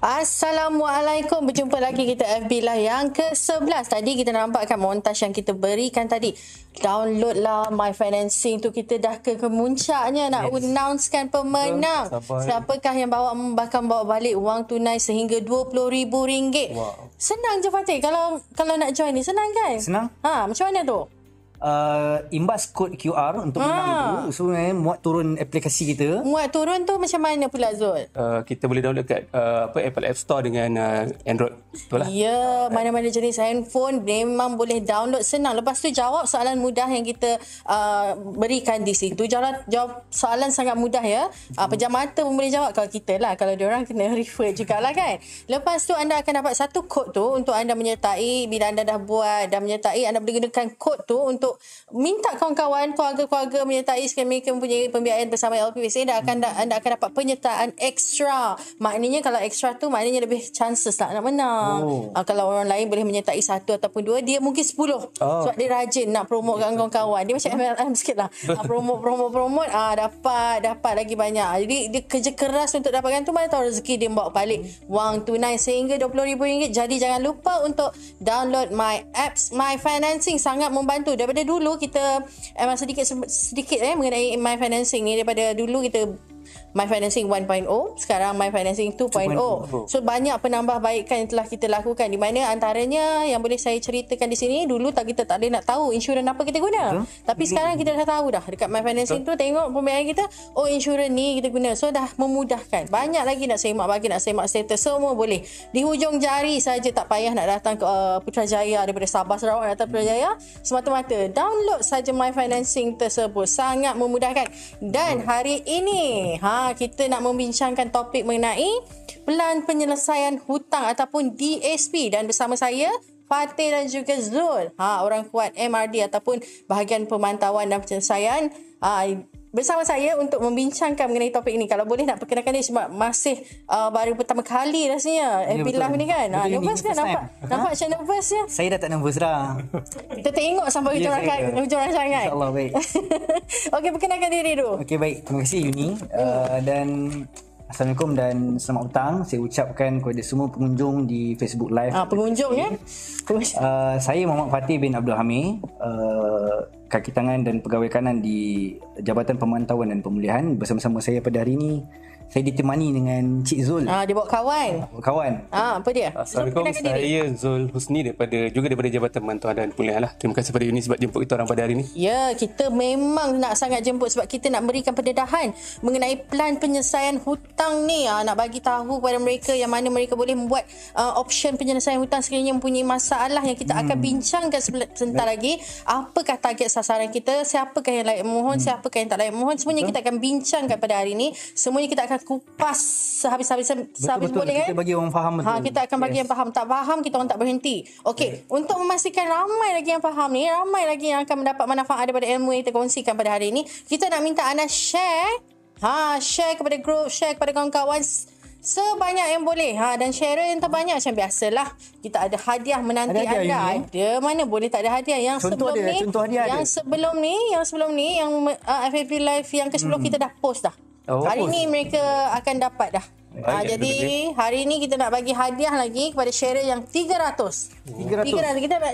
Assalamualaikum. Berjumpa lagi kita FB Live yang ke-11. Tadi kita nampakkan montaj yang kita berikan tadi. Download lah My Financing tu, kita dah ke kemuncaknya nak announcekan pemenang. Siapakah yang bakal bawa balik wang tunai sehingga RM20,000. Wow. Senang je Fatih kalau nak join ni, senang kan? Senang. Macam mana tu? Imbas kod QR untuk menang tu. So muat turun aplikasi kita. Muat turun tu macam mana pula Zul? Kita boleh download kat Apple App Store dengan Android. Betul lah. Ya, mana-mana jenis handphone memang boleh download, senang. Lepas tu jawab soalan mudah yang kita berikan di situ. Jawab soalan sangat mudah ya. Pejam mata pun boleh jawab kalau kita lah. Kalau diorang kena refer jugalah kan. Lepas tu anda akan dapat satu kod tu untuk anda menyertai. Bila anda dah buat dan menyertai, anda boleh gunakan kod tu untuk minta kawan-kawan, keluarga-keluarga menyertai sekali mereka mempunyai pembiayaan bersama LPWC. Anda akan dapat penyertaan ekstra. Maknanya kalau ekstra tu maknanya lebih chances lah nak menang. Kalau orang lain boleh menyertai 1 ataupun 2, dia mungkin 10. Sebab dia rajin nak promote kat kawan-kawan. Dia macam MLM sikit lah. Promote dapat lagi banyak. Jadi dia kerja keras untuk dapatkan tu, mana tahu rezeki dia bawa balik wang tunai sehingga RM20,000. Jadi jangan lupa untuk download my apps My Financing. Sangat membantu. Daripada dulu kita sedikit mengenai My Financing ni. Daripada dulu kita My Financing 1.0, sekarang My Financing 2.0. So banyak penambahbaikan yang telah kita lakukan, di mana antaranya yang boleh saya ceritakan di sini, dulu kita tak boleh nak tahu insurans apa kita guna. Tapi sekarang kita dah tahu dah. Dekat My Financing tu tengok pembiayaan kita, insurans ni kita guna. So dah memudahkan. Banyak lagi nak semak status, semua boleh. Di hujung jari saja, tak payah nak datang ke Putrajaya, daripada Sabah Sarawak datang Putrajaya. Semata-mata download saja My Financing tersebut. Sangat memudahkan. Dan hari ini kita nak membincangkan topik mengenai pelan penyelesaian hutang ataupun DSP, dan bersama saya Fatih dan juga Zul, orang kuat MRD ataupun bahagian pemantauan dan penyelesaian, bersama saya untuk membincangkan mengenai topik ini. Kalau boleh nak perkenalkan dia sebab masih baru pertama kali rasanya FB Live ni kan. Nervous kan? Nampak macam nervous ya? Saya dah tak nervous dah. Kita tengok sampai hujung rancangan. InsyaAllah, baik. Okey, perkenalkan diri dulu. Okey, baik. Terima kasih Yuni. Dan Assalamualaikum dan selamat petang. Saya ucapkan kepada semua pengunjung di Facebook Live. Pengunjung ya. Saya Muhammad Fatih bin Abdul Hamid, kaki tangan dan pegawai kanan di Jabatan Pemantauan dan Pemulihan. Bersama-sama saya pada hari ini, saya ditemani dengan Cik Zul. Dia bawa kawan. Apa dia? Assalamualaikum, saya Zul Husni daripada Jabatan Pemantauan dan Pemulihan lah. Terima kasih pada Yuni sebab jemput kita orang pada hari ini. Ya, kita memang nak sangat jemput sebab kita nak berikan pendedahan mengenai pelan penyelesaian hutang ni. Nak bagi tahu kepada mereka yang mana mereka boleh membuat option penyelesaian hutang sekiranya mempunyai masalah, yang kita akan bincangkan sebentar lagi. Apakah target sasaran kita, siapakah yang layak memohon, siapakah yang tak layak memohon, semuanya kita akan bincangkan pada hari ini. Semuanya kita akan kupas sehabis boleh kan? Kita bagi orang faham betul. Kita akan bagi yang faham. Tak faham, kita orang tak berhenti. Okey, untuk memastikan ramai lagi yang faham ni, ramai lagi yang akan mendapat manfaat daripada ilmu yang kita kongsikan pada hari ini, kita nak minta anda share. Share kepada grup, share kepada kawan-kawan sebanyak yang boleh. Dan share yang terbanyak macam biasalah. Kita ada hadiah menanti anda. Ada, mana boleh tak ada hadiah. Yang sebelum ni, yang FFP Live yang ke-10 kita dah post dah. Hari ni mereka akan dapat dah. Jadi hari ni kita nak bagi hadiah lagi kepada sharer yang 300.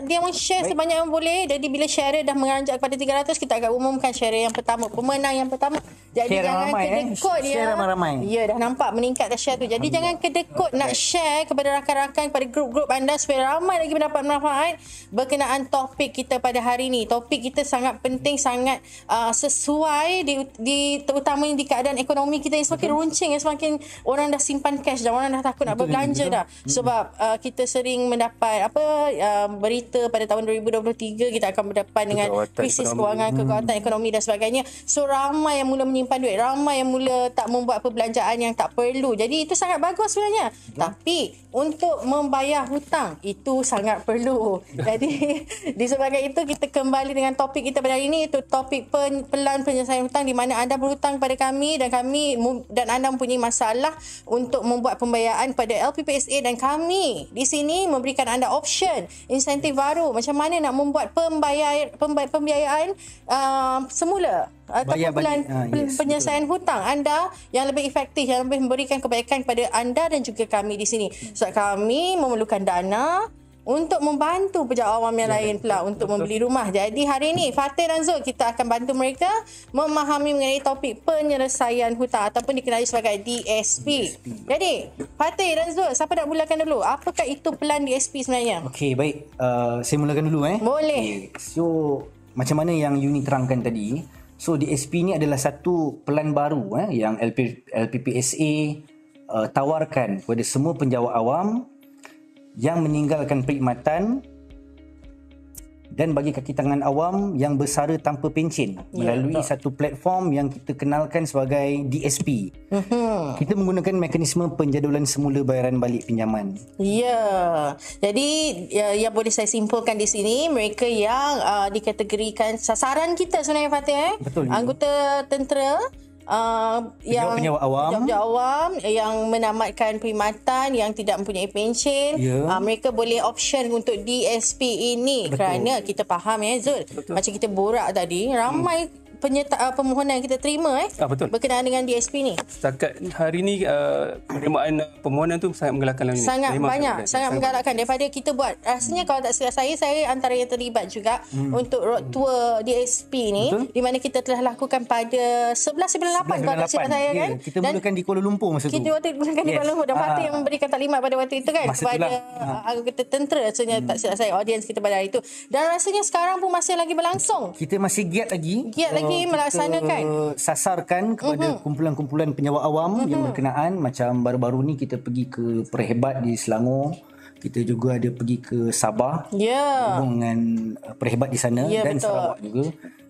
Dia mau share sebanyak yang boleh. Jadi bila sharer dah menganjak kepada 300, kita akan umumkan sharer yang pertama, pemenang yang pertama. Jadi jangan kedekut dia. Share ramai-ramai. Ya, dah nampak meningkat dah share tu. Jadi jangan kedekut nak share kepada rakan-rakan, kepada grup-grup anda supaya ramai lagi mendapat manfaat berkenaan topik kita pada hari ni. Topik kita sangat penting, sangat sesuai terutamanya di keadaan ekonomi kita yang semakin runcing, yang semakin orang dah simpan cash dah, orang dah takut nak berbelanja dah. Sebab kita sering mendapat berita pada tahun 2023 kita akan berdepan dengan krisis kewangan, kekuatan ekonomi dan sebagainya. So ramai yang mula menyimpan duit, ramai yang mula tak membuat perbelanjaan yang tak perlu. Jadi itu sangat bagus sebenarnya. Tapi untuk membayar hutang itu sangat perlu. Jadi disebabkan itu kita kembali dengan topik kita pada hari ini, itu topik pelan penyelesaian hutang, di mana anda berhutang pada kami dan anda mempunyai masalah untuk membuat pembiayaan pada LPPSA, dan kami di sini memberikan anda option insentif baru macam mana nak membuat pembiayaan semula Bayar ataupun balik. penyelesaian hutang anda yang lebih efektif, yang lebih memberikan kebaikan kepada anda dan juga kami di sini. Sebab kami memerlukan dana untuk membantu pejabat awam yang lain pula untuk membeli rumah. Jadi hari ini Fatih dan Zul, kita akan bantu mereka memahami mengenai topik penyelesaian hutang ataupun dikenali sebagai DSP. Jadi Fatih dan Zul, siapa nak mulakan dulu? Apakah itu pelan DSP sebenarnya? Okey, baik. Saya mulakan dulu. Boleh. Okay. So, macam mana yang Yuni terangkan tadi. So, DSP ni adalah satu pelan baru yang LPPSA tawarkan kepada semua penjawat awam yang meninggalkan perkhidmatan dan bagi kaki tangan awam yang bersara tanpa pencen melalui satu platform yang kita kenalkan sebagai DSP. Kita menggunakan mekanisme penjadualan semula bayaran balik pinjaman. Ya. Jadi yang boleh saya simpulkan di sini, mereka yang dikategorikan sasaran kita sebenarnya Fatih. Betul. Anggota tentera, yang penjawat awam yang menamatkan perkhidmatan, yang tidak mempunyai pencen, mereka boleh option untuk DSP ini. Betul. Kerana kita faham Zul. Betul. Macam kita borak tadi, ramai permohonan yang kita terima betul. berkenaan dengan DSP ni. Setakat hari ni penerimaan permohonan tu sangat menggalakkan. Sangat banyak, sangat menggalakkan daripada kita buat. Rasanya kalau tak silap saya antara yang terlibat juga untuk road tour DSP ni. Betul. Di mana kita telah lakukan pada 11 bulan 8 kalau tak silap saya kan. Kita mulakan di Kuala Lumpur masa tu. Kita mulakan di Kuala Lumpur dan Fatih yang memberikan taklimat pada waktu itu kan kepada anggota tentera. Rasanya tak silap saya, audiens kita pada hari itu. Dan rasanya sekarang pun masih lagi berlangsung. Kita masih giat lagi melaksanakan, sasarkan kepada kumpulan-kumpulan penjawat awam yang berkenaan. Macam baru-baru ni kita pergi ke Perhebat di Selangor, kita juga ada pergi ke Sabah hubung dengan Perhebat di sana dan betul. Sarawak juga.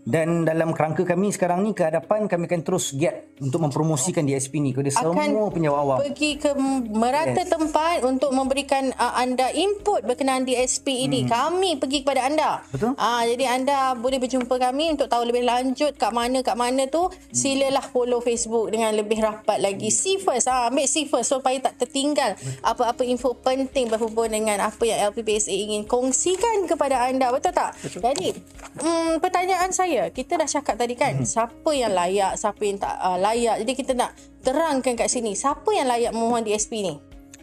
Dan dalam kerangka kami sekarang ni ke hadapan, kami akan terus giat untuk mempromosikan DSP ni kepada semua penjawat awam. Pergi ke merata tempat untuk memberikan anda input berkenaan DSP ini. Kami pergi kepada anda. Betul. Jadi anda boleh berjumpa kami untuk tahu lebih lanjut kat mana tu. Silalah follow Facebook dengan lebih rapat lagi. See first, ambil see first supaya tak tertinggal apa-apa info penting berhubung dengan apa yang LPPSA ingin kongsikan kepada anda. Betul tak? Betul. Jadi pertanyaan saya, kita dah cakap tadi kan, siapa yang layak, siapa yang tak layak. Jadi kita nak terangkan kat sini, siapa yang layak memohon DSP ni?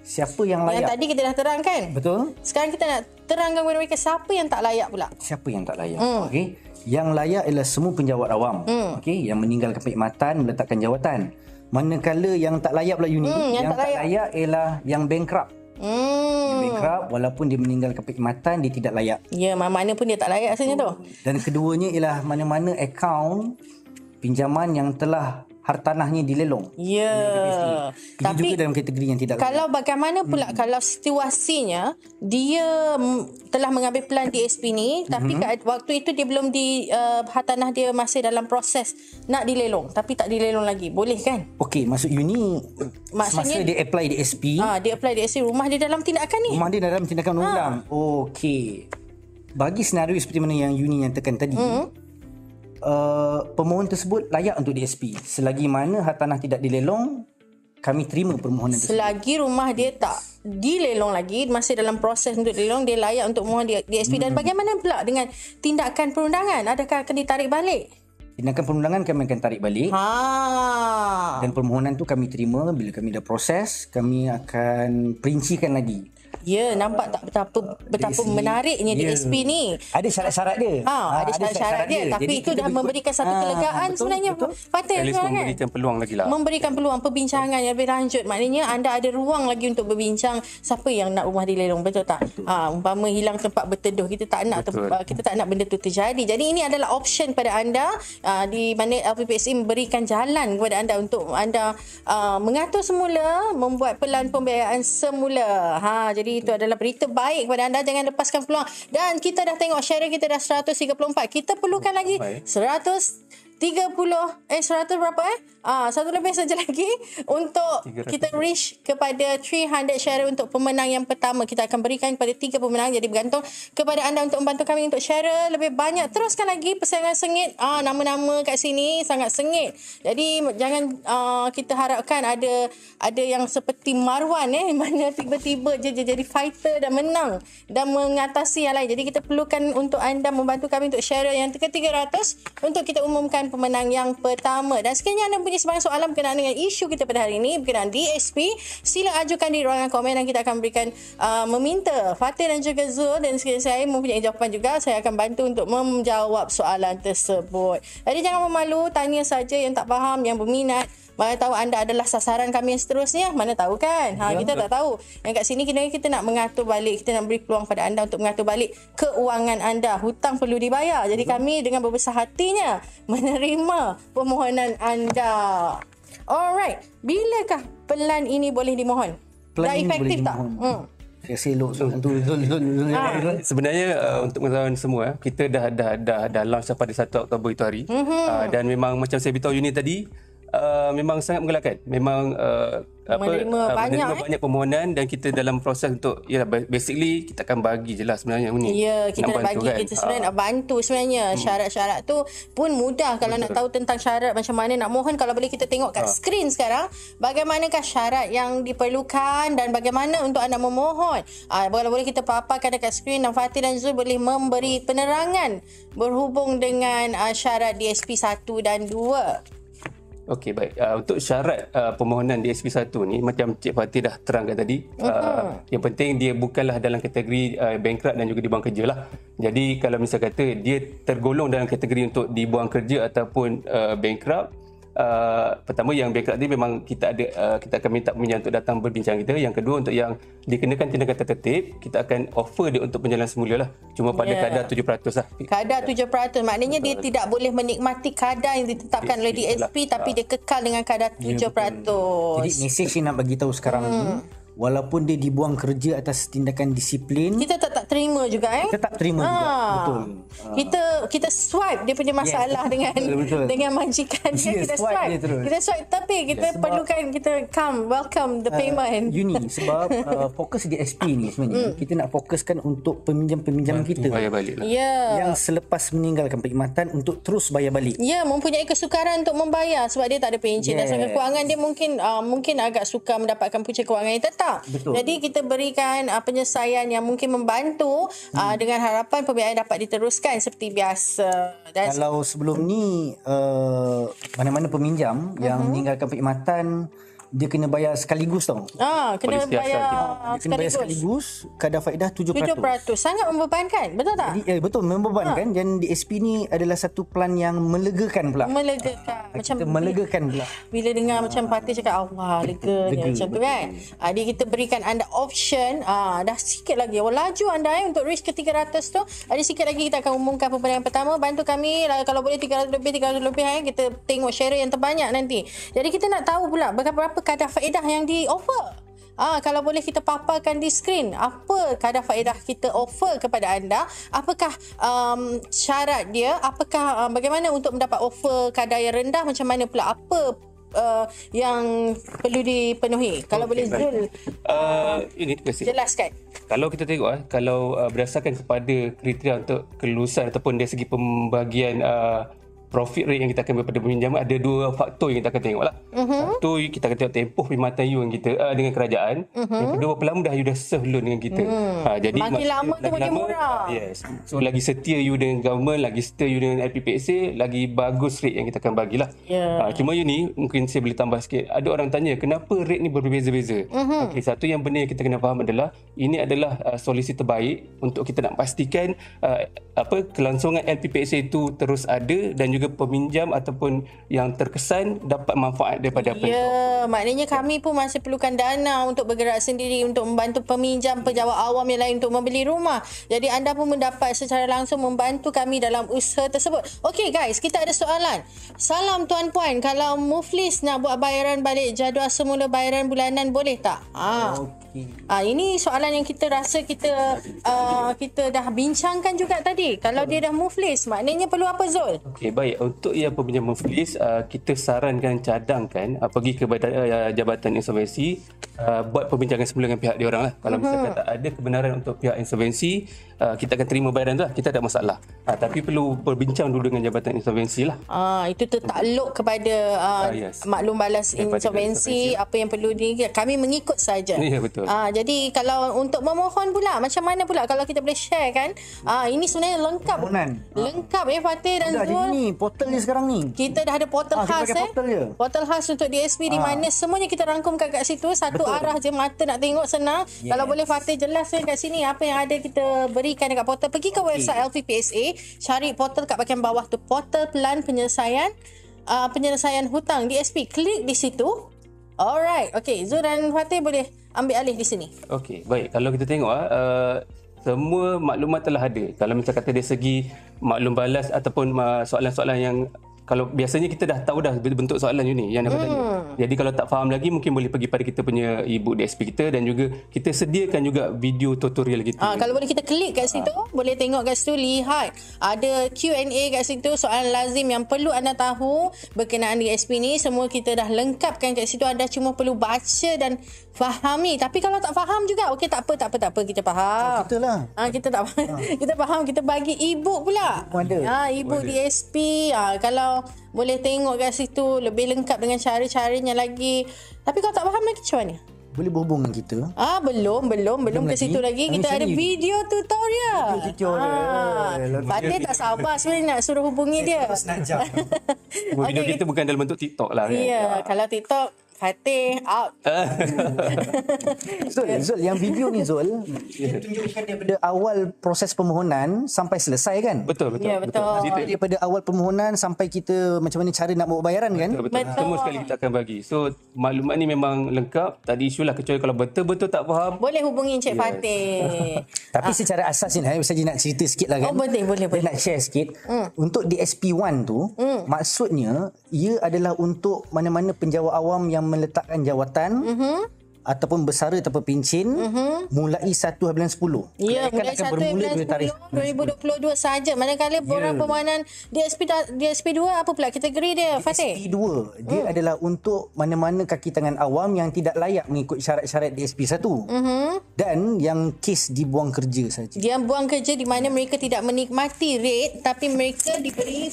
Siapa yang layak? Yang tadi kita dah terangkan. Betul. Sekarang kita nak terangkan kepada mereka siapa yang tak layak pula. Siapa yang tak layak? Okey. Yang layak ialah semua penjawat awam. Okey, yang meninggalkan perkhidmatan, meletakkan jawatan. Manakala yang tak layak pula Yuni, yang tak layak ialah yang bankrupt. Dia bankrupt, walaupun dia meninggalkan perkhidmatan, dia tidak layak. Ya, mana pun dia tak layak rasanya tu. Dan keduanya ialah mana-mana akaun pinjaman yang telah hartanahnya dilelong. Ya. Tapi juga dalam kategori yang tidak kalau layak. Bagaimana pula kalau situasinya dia telah mengambil pelan DSP ni, tapi waktu itu dia belum hartanah dia masih dalam proses nak dilelong, tapi tak dilelong lagi. Boleh kan? Okey, maksud Yuni maksudnya dia apply DSP. Dia apply DSP, rumah dia dalam tindakan ni. Rumah dia dalam tindakan undang. Okey. Bagi senario seperti mana yang Yuni nyatakan tadi, pemohon tersebut layak untuk DSP. Selagi mana hartanah tidak dilelong, kami terima permohonan tersebut. Selagi rumah dia tak dilelong lagi, masih dalam proses untuk dilelong, dia layak untuk mohon DSP. Dan bagaimana pula dengan tindakan perundangan? Adakah akan ditarik balik? Tindakan perundangan kami akan tarik balik. Dan permohonan tu kami terima. Bila kami dah proses, kami akan perincikan lagi. Ya, nampak tak betapa menariknya DSP ni. Ada syarat-syarat dia. Ada syarat-syarat dia. Tapi jadi itu dah memberikan satu kelegaan sebenarnya. Patut kan? Memberikan peluang lagi lah. Memberikan peluang perbincangan yang lebih lanjut. Maknanya anda ada ruang lagi untuk berbincang siapa yang nak rumah dilelong. Betul tak? Umpama hilang tempat berteduh, kita tak nak benda tu terjadi. Jadi ini adalah option pada anda, di mana LPPSA memberikan jalan kepada anda untuk anda mengatur semula, membuat pelan pembiayaan semula. Jadi itu adalah berita baik kepada anda. Jangan lepaskan peluang. Dan kita dah tengok share kita dah 134. Kita perlukan lagi 135 100 berapa satu lebih saja lagi untuk 300. kita reach kepada 300 share untuk pemenang yang pertama. Kita akan berikan kepada 3 pemenang. Jadi bergantung kepada anda untuk membantu kami untuk share lebih banyak. Teruskan lagi persaingan sengit. Nama-nama kat sini sangat sengit. Jadi jangan kita harapkan ada yang seperti Marwan mana tiba-tiba je jadi fighter dan menang dan mengatasi yang lain. Jadi kita perlukan untuk anda membantu kami untuk share yang ke-300 untuk kita umumkan pemenang yang pertama. Dan sekiranya anda punya sebarang soalan berkenaan dengan isu kita pada hari ini berkenaan DSP, sila ajukan di ruangan komen dan kita akan berikan meminta Fatih dan juga Zul, dan sekiranya saya mempunyai jawapan juga, saya akan bantu untuk menjawab soalan tersebut. Jadi jangan memalu, tanya saja yang tak faham, yang berminat. Mana tahu anda adalah sasaran kami yang seterusnya. Mana tahu kan? Kita tak tahu. Yang kat sini kita nak mengatur balik. Kita nak beri peluang pada anda untuk mengatur balik keuangan anda. Hutang perlu dibayar. Jadi kami dengan berbesar hatinya menerima permohonan anda. Alright. Bilakah pelan ini boleh dimohon? Pelan Dah ini efektif boleh tak? dimohon. Saya selok tu Zul. Sebenarnya untuk pengetahuan semua, kita dah launch pada 1 Oktober itu hari. Dan memang macam saya beritahu unit tadi, memang sangat menggalakkan. Memang menerima banyak permohonan dan kita dalam proses untuk basically kita akan bagi je lah sebenarnya ni. Ya, kita nak bagi kan? kita sebenarnya nak bantu sebenarnya. Syarat-syarat tu pun mudah. Kalau nak tahu tentang syarat macam mana nak mohon, kalau boleh kita tengok kat skrin sekarang bagaimanakah syarat yang diperlukan dan bagaimana untuk anda memohon. Kalau boleh kita paparkan dekat skrin dan Fatih dan Zul boleh memberi penerangan berhubung dengan syarat DSP 1 dan 2. Okey, baik. Untuk syarat permohonan DSP1 ni, macam Cik Fatih dah terangkan tadi, yang penting dia bukanlah dalam kategori bankrupt dan juga dibuang kerja lah. Jadi kalau misal kata dia tergolong dalam kategori untuk dibuang kerja ataupun bankrupt, pertama yang bankrupt ni memang kita akan minta peminjam untuk datang berbincang kita. Yang kedua, untuk yang dikenakan tindakan tertertib, kita akan offer dia untuk penjalan semula lah. Cuma pada kadar 7% lah. Kadar 7%. Maknanya dia tidak boleh menikmati kadar yang ditetapkan oleh DSP, tapi dia kekal dengan kadar 7%. Jadi mesej yang nak bagi tahu sekarang ni, walaupun dia dibuang kerja atas tindakan disiplin, kita tak terima juga kita tak terima juga. Betul. Kita swipe dia punya masalah dengan betul. dengan majikan dia, kita swipe dia terus. Kita swipe, tapi kita perlukan kita welcome the payment. Uni sebab fokus di SP ni sebenarnya kita nak fokuskan untuk peminjam-peminjam kita Bayar balik lah. yang selepas meninggalkan perkhidmatan untuk terus bayar balik. Ya, mempunyai kesukaran untuk membayar sebab dia tak ada pencen. Dan secara kewangan dia mungkin agak sukar mendapatkan punca kewangan yang tetap. Betul. Jadi kita berikan penyelesaian yang mungkin membantu dengan harapan pembiayaan dapat diteruskan seperti biasa. Dan Kalau sebelum ni mana-mana peminjam yang meninggalkan perkhidmatan, dia kena bayar sekaligus tau. kena Polis biasa bayar Dia kena bayar sekaligus, kadar faedah 7%. 7%. Sangat membebankan, betul tak? Jadi, betul, membebankan. Dan DSP ni adalah satu plan yang melegakan pula. Melegakan. Macam Kita melegakan pula. bila dengar macam Fatih cakap Allah lega macam tu kan. Jadi kita berikan anda option dah sikit lagi. Laju anda untuk reach ke 300 tu. Ada sikit lagi kita akan umumkan pemenang yang pertama. Bantu kami kalau boleh 300 lebih kita tengok share yang terbanyak nanti. Jadi kita nak tahu pula berapa kadar faedah yang di offer. Kalau boleh kita paparkan di skrin apa kadar faedah kita offer kepada anda, apakah syarat dia, apakah bagaimana untuk mendapat offer kadar yang rendah, macam mana pula apa yang perlu dipenuhi. Kalau boleh Zul Ini basic. jelaskan. Kalau kita tengok kalau berdasarkan kepada kriteria untuk kelulusan ataupun dari segi pembagian profit rate yang kita akan daripada peminjam, ada dua faktor yang kita akan tengok lah. Satu, kita akan tengok tempoh perkhidmatan you kita dengan kerajaan. Yang kedua, berapa lama dah you dah serve loan dengan kita. Jadi Makin lama tu makin murah. Yes. So lagi setia you dengan government, lagi setia you dengan LPPXA, lagi bagus rate yang kita akan bagilah. Cuma you ni mungkin saya boleh tambah sikit. Ada orang tanya kenapa rate ni berbeza-beza. Okay, satu yang benar yang kita kena faham adalah ini adalah solusi terbaik untuk kita nak pastikan kelangsungan LPPXA itu terus ada dan juga peminjam ataupun yang terkesan dapat manfaat daripada apa itu. Maknanya kami pun masih perlukan dana untuk bergerak sendiri untuk membantu peminjam pejabat awam yang lain untuk membeli rumah. Jadi anda pun mendapat secara langsung membantu kami dalam usaha tersebut. Okey guys, kita ada soalan. Salam tuan puan, kalau Muflis nak buat bayaran balik jadual semula bayaran bulanan boleh tak? Ini soalan yang kita rasa kita dah bincangkan juga tadi. Kalau dia dah move list, maknanya perlu apa, Zul? Okey, baik. Untuk yang peminjam move list, kita sarankan cadangkan pergi ke Jabatan Insolvensi, buat perbincangan semula dengan pihak dia orang lah. Kalau misalkan tak ada kebenaran untuk pihak insolvensi, kita akan terima bayaran tu lah. Kita tak ada masalah. Tapi perlu berbincang dulu dengan Jabatan Insolvensi lah. Itu tertakluk kepada maklum balas insolvensi, apa yang perlu kami mengikut saja. Ya, betul. Jadi kalau untuk memohon pula, macam mana pula kalau kita boleh share kan? Ini sebenarnya lengkap. Lengkap Fatih dan Zul. Jadi ni portal dia sekarang ni. Kita dah ada portal khas portal khas untuk DSP di mana semuanya kita rangkumkan kat situ, satu arah je, mata nak tengok senang. Kalau boleh Fatih jelaskan kat sini apa yang ada kita berikan dekat portal. Pergi ke website LVPSA, cari portal kat bahagian bawah tu, portal pelan penyelesaian hutang DSP, klik di situ. Alright, okey, Zul dan Fatih boleh ambil alih di sini. Okey, baik. Kalau kita tengok semua maklumat telah ada. Kalau misalnya kata dari segi maklum balas ataupun soalan-soalan yang kalau biasanya kita dah tahu dah bentuk soalan ni yang dapat tanya. Jadi kalau tak faham lagi mungkin boleh pergi pada kita punya ibu DSP kita, dan juga kita sediakan juga video tutorial kita. Kalau boleh kita klik kat situ, boleh tengok kat situ, lihat ada Q&A kat situ, soalan lazim yang perlu anda tahu berkenaan DSP ni semua kita dah lengkapkan kat situ. Anda cuma perlu baca dan fahami. Tapi kalau tak faham juga, okey, tak apa, kita faham. Kita lah. Kita tak faham. Kita faham, kita bagi e-book pula. E-book DSP. Kalau boleh tengok kat situ lebih lengkap dengan cara-caranya lagi. Tapi kalau tak faham lagi macam mana? Boleh berhubung dengan kita. Belum ke situ lagi. Kita ada video tutorial. Fatih tak sabar sebenarnya nak suruh hubungi dia. Video kita bukan dalam bentuk TikTok lah kan. Ya, kalau TikTok Fatih out. Zul, yang video ni Zul, dia tunjukkan daripada awal proses permohonan sampai selesai kan? Betul. Ya, betul. Daripada awal permohonan sampai kita macam mana cara nak buat bayaran kan? Betul. Semua sekali kita akan bagi. So maklumat ni memang lengkap. Tak ada isu lah, kecuali kalau betul-betul tak faham, boleh hubungi Encik Fatih. Tapi secara asas ni, saya saja nak cerita sikit lah kan? Boleh. Saya nak share sikit. Untuk DSP1 tu, maksudnya ia adalah untuk mana-mana penjawat awam yang meletakkan jawatan ataupun bersara tanpa pencen mulai 1 bulan 10. Ya, mulai 1 bulan 10 2022 saja. Manakala borang permohonan DSP 2 apa pula kategori dia, Fatih? DSP 2 dia adalah untuk mana-mana kaki tangan awam yang tidak layak mengikut syarat-syarat DSP 1 dan yang kes dibuang kerja saja. Dia buang kerja di mana mereka tidak menikmati rate tapi mereka diberi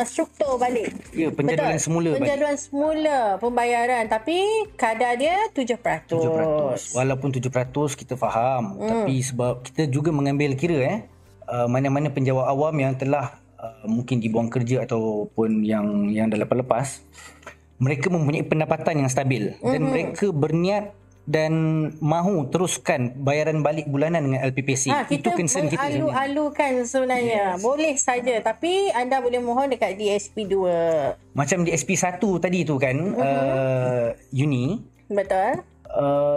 struktur balik. Ya, penjadualan semula balik. Penjadualan semula pembayaran, tapi kadar dia 7%. Walaupun 7% kita faham, tapi sebab kita juga mengambil kira mana-mana penjawat awam yang telah mungkin dibuang kerja ataupun yang dah lepas, mereka mempunyai pendapatan yang stabil dan mereka berniat dan mahu teruskan bayaran balik bulanan dengan LPPC. Itu concern kita. Kita alu-alukan sebenarnya. Boleh saja, tapi anda boleh mohon dekat DSP 2. Macam DSP 1 tadi tu kan, Uni. Betul.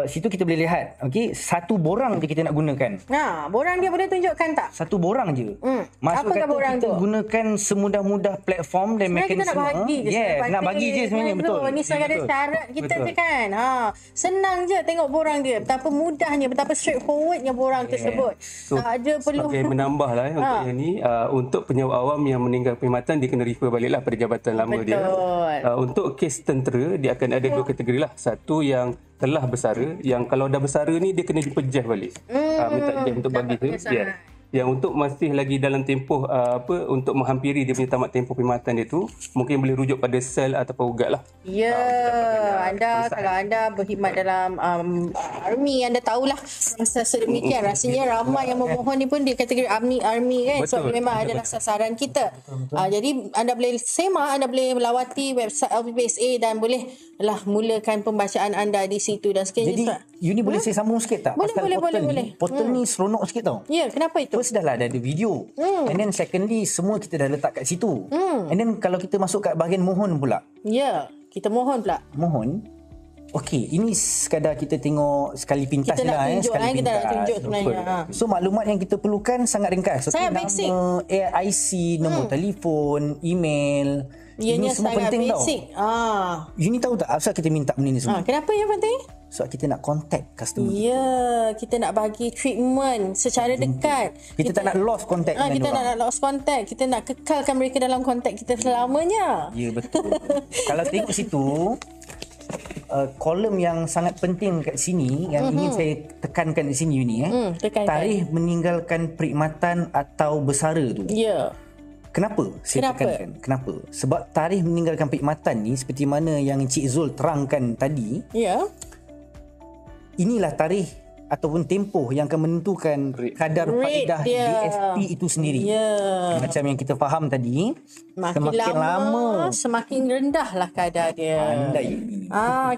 Situ kita boleh lihat, okey, satu borang je kita nak gunakan. Borang dia boleh tunjukkan tak? Satu borang je. Maksud Apakah kata borang kita tu? gunakan semudah-mudah platform dan sebenarnya mekanisme. Kita nak bagi je. Nak bagi je sebenarnya, betul. Ni sekadar syarat kita je kan. Senang je tengok borang dia. Betapa mudahnya, betapa straightforwardnya borang tersebut. So, tak ada perlu. Sebagai menambah lah untuk yang ni, untuk penjawat awam yang meninggal perkhidmatan, dia kena refer balik lah pada jabatan lama dia. Untuk kes tentera, dia akan ada dua kategori lah. Satu yang telah bersara, yang kalau dah bersara ni dia kena dipejah balik. Minta ijazah untuk bagi tu. Yang untuk masih lagi dalam tempoh untuk menghampiri dia punya tamat tempoh perkhidmatan dia tu, mungkin boleh rujuk pada sel ataupun ugat lah. Ya, kalau anda berkhidmat dalam army, anda tahulah masa sedemikian. Rasanya ramai yang memohon ni pun di kategori army kan. So memang adalah sasaran kita. Jadi anda boleh semak, anda boleh melawati website LPPSA dan boleh mulakan pembacaan anda di situ dan sekiranya. Jadi Uni boleh saya sambung sikit tak? Boleh. Portal ni seronok sikit tau. Ya, kenapa itu? First dah lah ada video. And then secondly, semua kita dah letak kat situ. And then kalau kita masuk kat bahagian mohon pula. Ya, kita mohon pula. Mohon. Okey, ini sekadar kita tengok sekali pintas kita lah. Kita nak tunjuk sebenarnya. So maklumat yang kita perlukan sangat ringkas. Sangat basic. Nama, IC, nombor telefon, email. Ianya ini semua sangat penting basic. tau. Uni tahu tak asal kita minta benda ni semua? Kenapa yang penting? sebab kita nak contact customer. Ya, kita nak bagi treatment secara dekat. Kita tak nak lost contact dengan kita orang. nak lost contact. Kita nak kekalkan mereka dalam kontak kita selamanya. Ya, betul. Kalau tengok situ, kolom yang sangat penting kat sini yang ingin saya tekankan di sini ni, tekankan. tarikh meninggalkan perkhidmatan atau bersara tu. Ya. Kenapa saya tekankan? Kenapa? Sebab tarikh meninggalkan perkhidmatan ni seperti mana yang Encik Zul terangkan tadi, Ya. inilah tarikh ataupun tempoh yang akan menentukan kadar Rate faedah dia. DSP itu sendiri. Ya. Macam yang kita faham tadi, Makin semakin lama semakin rendah lah kadar dia. pandai.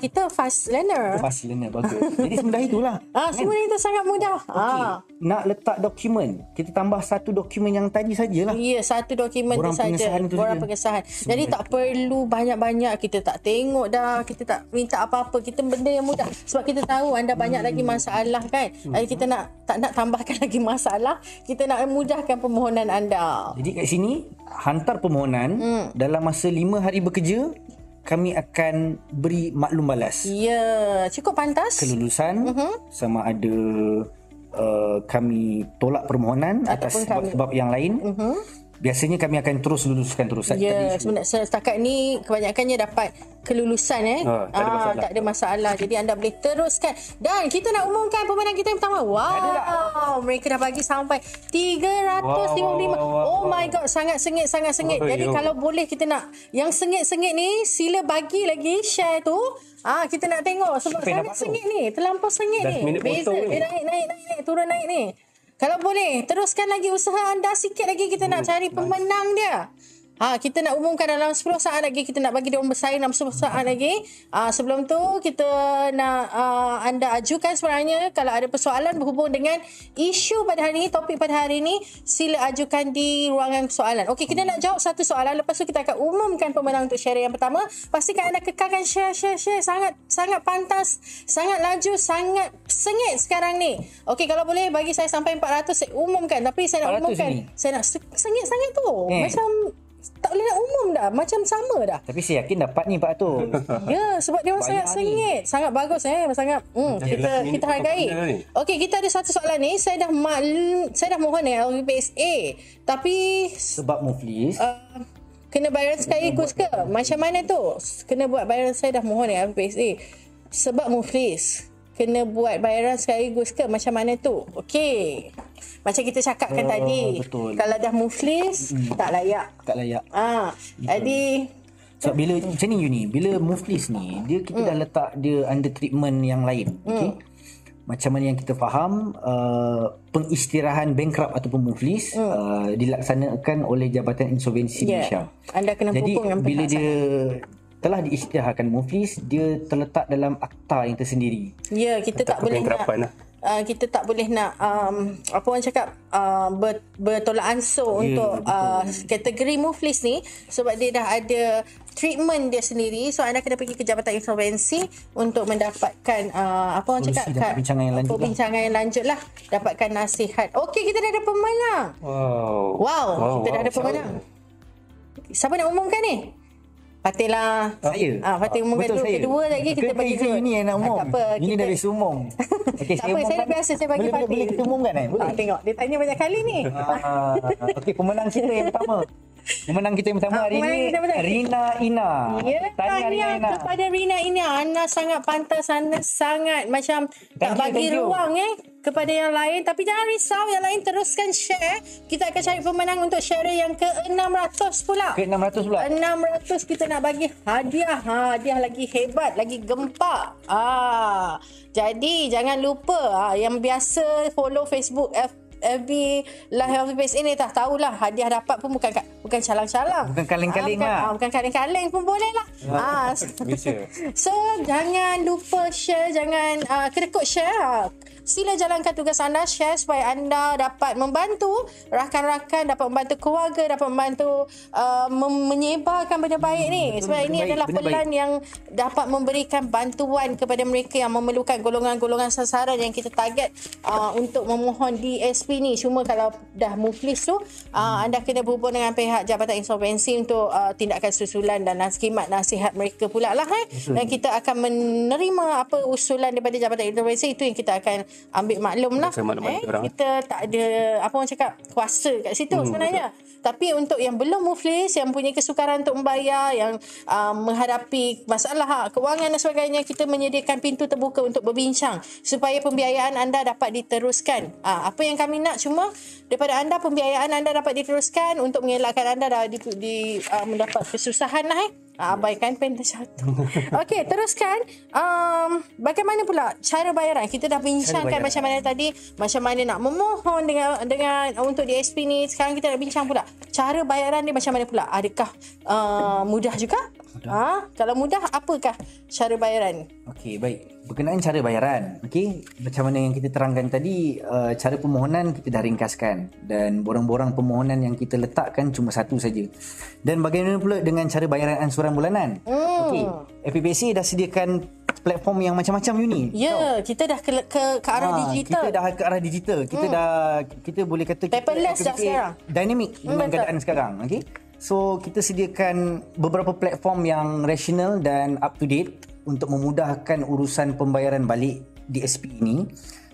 Kita fast learner. Fast learner, bagus. Jadi semudah itulah. Semua itu sangat mudah. Nak letak dokumen, kita tambah satu dokumen yang tadi sajalah. Ya, satu dokumen Borang tu saja. pengesahan tu Borang saja. pengesahan. Jadi tak perlu banyak-banyak. Kita tak tengok dah. Kita tak minta apa-apa. Kita benda yang mudah. Sebab kita tahu anda banyak lagi masalah kan. Jadi kita tak nak tambahkan lagi masalah. Kita nak mudahkan permohonan anda. Jadi kat sini, hantar permohonan dalam masa 5 hari bekerja, kami akan beri maklum balas. Ya, cukup pantas. Kelulusan, sama ada kami tolak permohonan atas Ataupun sebab-sebab yang lain. Biasanya kami akan terus luluskan terus. Ya, sebenarnya setakat ni kebanyakannya dapat kelulusan tak ada masalah. Jadi anda boleh teruskan. Dan kita nak umumkan pemenang kita yang pertama. Wow, mereka dah bagi sampai 355. Oh my god, sangat sengit. Jadi kalau boleh kita nak yang sengit-sengit ni sila bagi lagi share tu. Kita nak tengok sebab sangat sengit ni, terlampau sengit ni. Beza naik turun naik ni. Kalau boleh, teruskan lagi usaha anda sikit lagi. Kita nak cari pemenang dia. Kita nak umumkan dalam 10 saat lagi. Kita nak bagi dia orang bersaing dalam 10 saat lagi. Sebelum tu, kita nak anda ajukan sebenarnya kalau ada persoalan berhubung dengan isu pada hari ini, topik pada hari ini, sila ajukan di ruangan soalan. Okey, kita nak jawab satu soalan. Lepas tu kita akan umumkan pemenang untuk share yang pertama. Pastikan anda kekalkan share. Sangat pantas, sangat laju, sangat sengit sekarang ni. Okey, kalau boleh bagi saya sampai 400 saya umumkan. Tapi saya nak umumkan. Saya nak sengit sangat tu. Macam tak boleh nak umum dah. Macam sama dah. Tapi saya yakin dapat ni Pak Atul. Ya, sebab dia orang sangat sengit. Sangat bagus sangat. Kita hargai. Okey, kita ada satu soalan ni. Saya dah mohon LPSA. Tapi Sebab muflis. kena bayaran sekaligus ke? Macam mana tu? Kena buat bayaran, saya dah mohon LPSA. Sebab muflis. Kena buat bayaran sekaligus ke? Macam mana tu? Okey. Macam kita cakapkan tadi. Betul. Kalau dah muflis, tak layak. Tak layak. Jadi Sebab bila macam ni Yuni, bila muflis ni, kita dah letak dia under treatment yang lain. Okey. Macam mana yang kita faham, pengistirahan bankrupt ataupun muflis dilaksanakan oleh Jabatan Insolvensi Malaysia. Anda kena Jadi hubung yang bila pihak dia telah diisytiharkan muflis, dia terletak dalam akta yang tersendiri. Ya, kita tak boleh nak kita tak boleh nak apa orang cakap bertolak ansur untuk kategori muflis ni sebab dia dah ada treatment dia sendiri. So anda kena pergi ke Jabatan Insolvensi untuk mendapatkan apa orang cakap perbincangan yang lanjut lah, dapatkan nasihat. Okey, kita dah ada pemenang. Wow, kita dah ada pemenang. Siapa nak umumkan ni? Fatih lah. Saya. Fatih umumkan dulu. Kedua lagi kita bagi Zul. Ini yang nak umum. Tak apa. Ini dah biasa umum. Okay, tak apa, saya dah biasa. Saya bagi Fatih. Boleh kita umumkan Boleh. Tengok, dia tanya banyak kali ni. Okey, pemenang kita yang pertama. Pemenang kita yang pertama hari ini Rina Ina. Ya, tahniah kepada Rina Ina. Anda sangat pantas, anda sangat macam tak bagi ruang kepada yang lain. Tapi jangan risau, yang lain teruskan share. Kita akan cari pemenang untuk share yang ke-600 pula. Ke-600 pula. 600 kita nak bagi hadiah. Hadiah lagi hebat, lagi gempak. Jadi jangan lupa yang biasa follow Facebook FB Live Face ini tak tahulah hadiah dapat pun bukan calang-calang, bukan kaleng-kaleng bukan kaleng-kaleng pun boleh lah. So jangan lupa share, jangan kedekut share. sila jalankan tugas anda, share supaya anda dapat membantu rakan-rakan, dapat membantu keluarga, dapat membantu menyebarkan benda baik ni. Sebab ini adalah pelan yang dapat memberikan bantuan kepada mereka yang memerlukan golongan-golongan sasaran yang kita target untuk memohon DSP ni. Cuma kalau dah muflis tu, anda kena berhubung dengan pihak Jabatan Insolvensi untuk tindakan susulan dan khidmat nasihat mereka pula lah. Dan kita akan menerima apa usulan daripada Jabatan Insolvensi, itu yang kita akan ambil maklum lah. Kita tak ada apa orang cakap kuasa kat situ sebenarnya. Tapi untuk yang belum muflis, yang punya kesukaran untuk membayar, yang menghadapi masalah kewangan dan sebagainya, kita menyediakan pintu terbuka untuk berbincang supaya pembiayaan anda dapat diteruskan. Apa yang kami nak cuma daripada anda, pembiayaan anda dapat diteruskan untuk mengelakkan anda mendapat kesusahan lah. Abaikan pen terjatuh. Okey, teruskan. Bagaimana pula cara bayaran? Kita dah bincangkan macam mana tadi, macam mana nak memohon dengan untuk DSP ni. Sekarang kita nak bincang pula cara bayaran dia macam mana pula. Adakah mudah juga? Kalau mudah, apakah cara bayaran? Okey, baik. Berkenaan cara bayaran, okey, macam mana yang kita terangkan tadi, cara permohonan kita dah ringkaskan dan borang-borang permohonan yang kita letakkan cuma satu saja. Dan bagaimana pula dengan cara bayaran ansuran bulanan? Okey, FPPSA dah sediakan platform yang macam-macam Uni. Ya, kita dah ke arah digital. Kita dah ke arah digital. Kita boleh kata paperless dah sekarang. Dynamic dengan keadaan sekarang, okey. So kita sediakan beberapa platform yang rasional dan up to date untuk memudahkan urusan pembayaran balik DSP ini.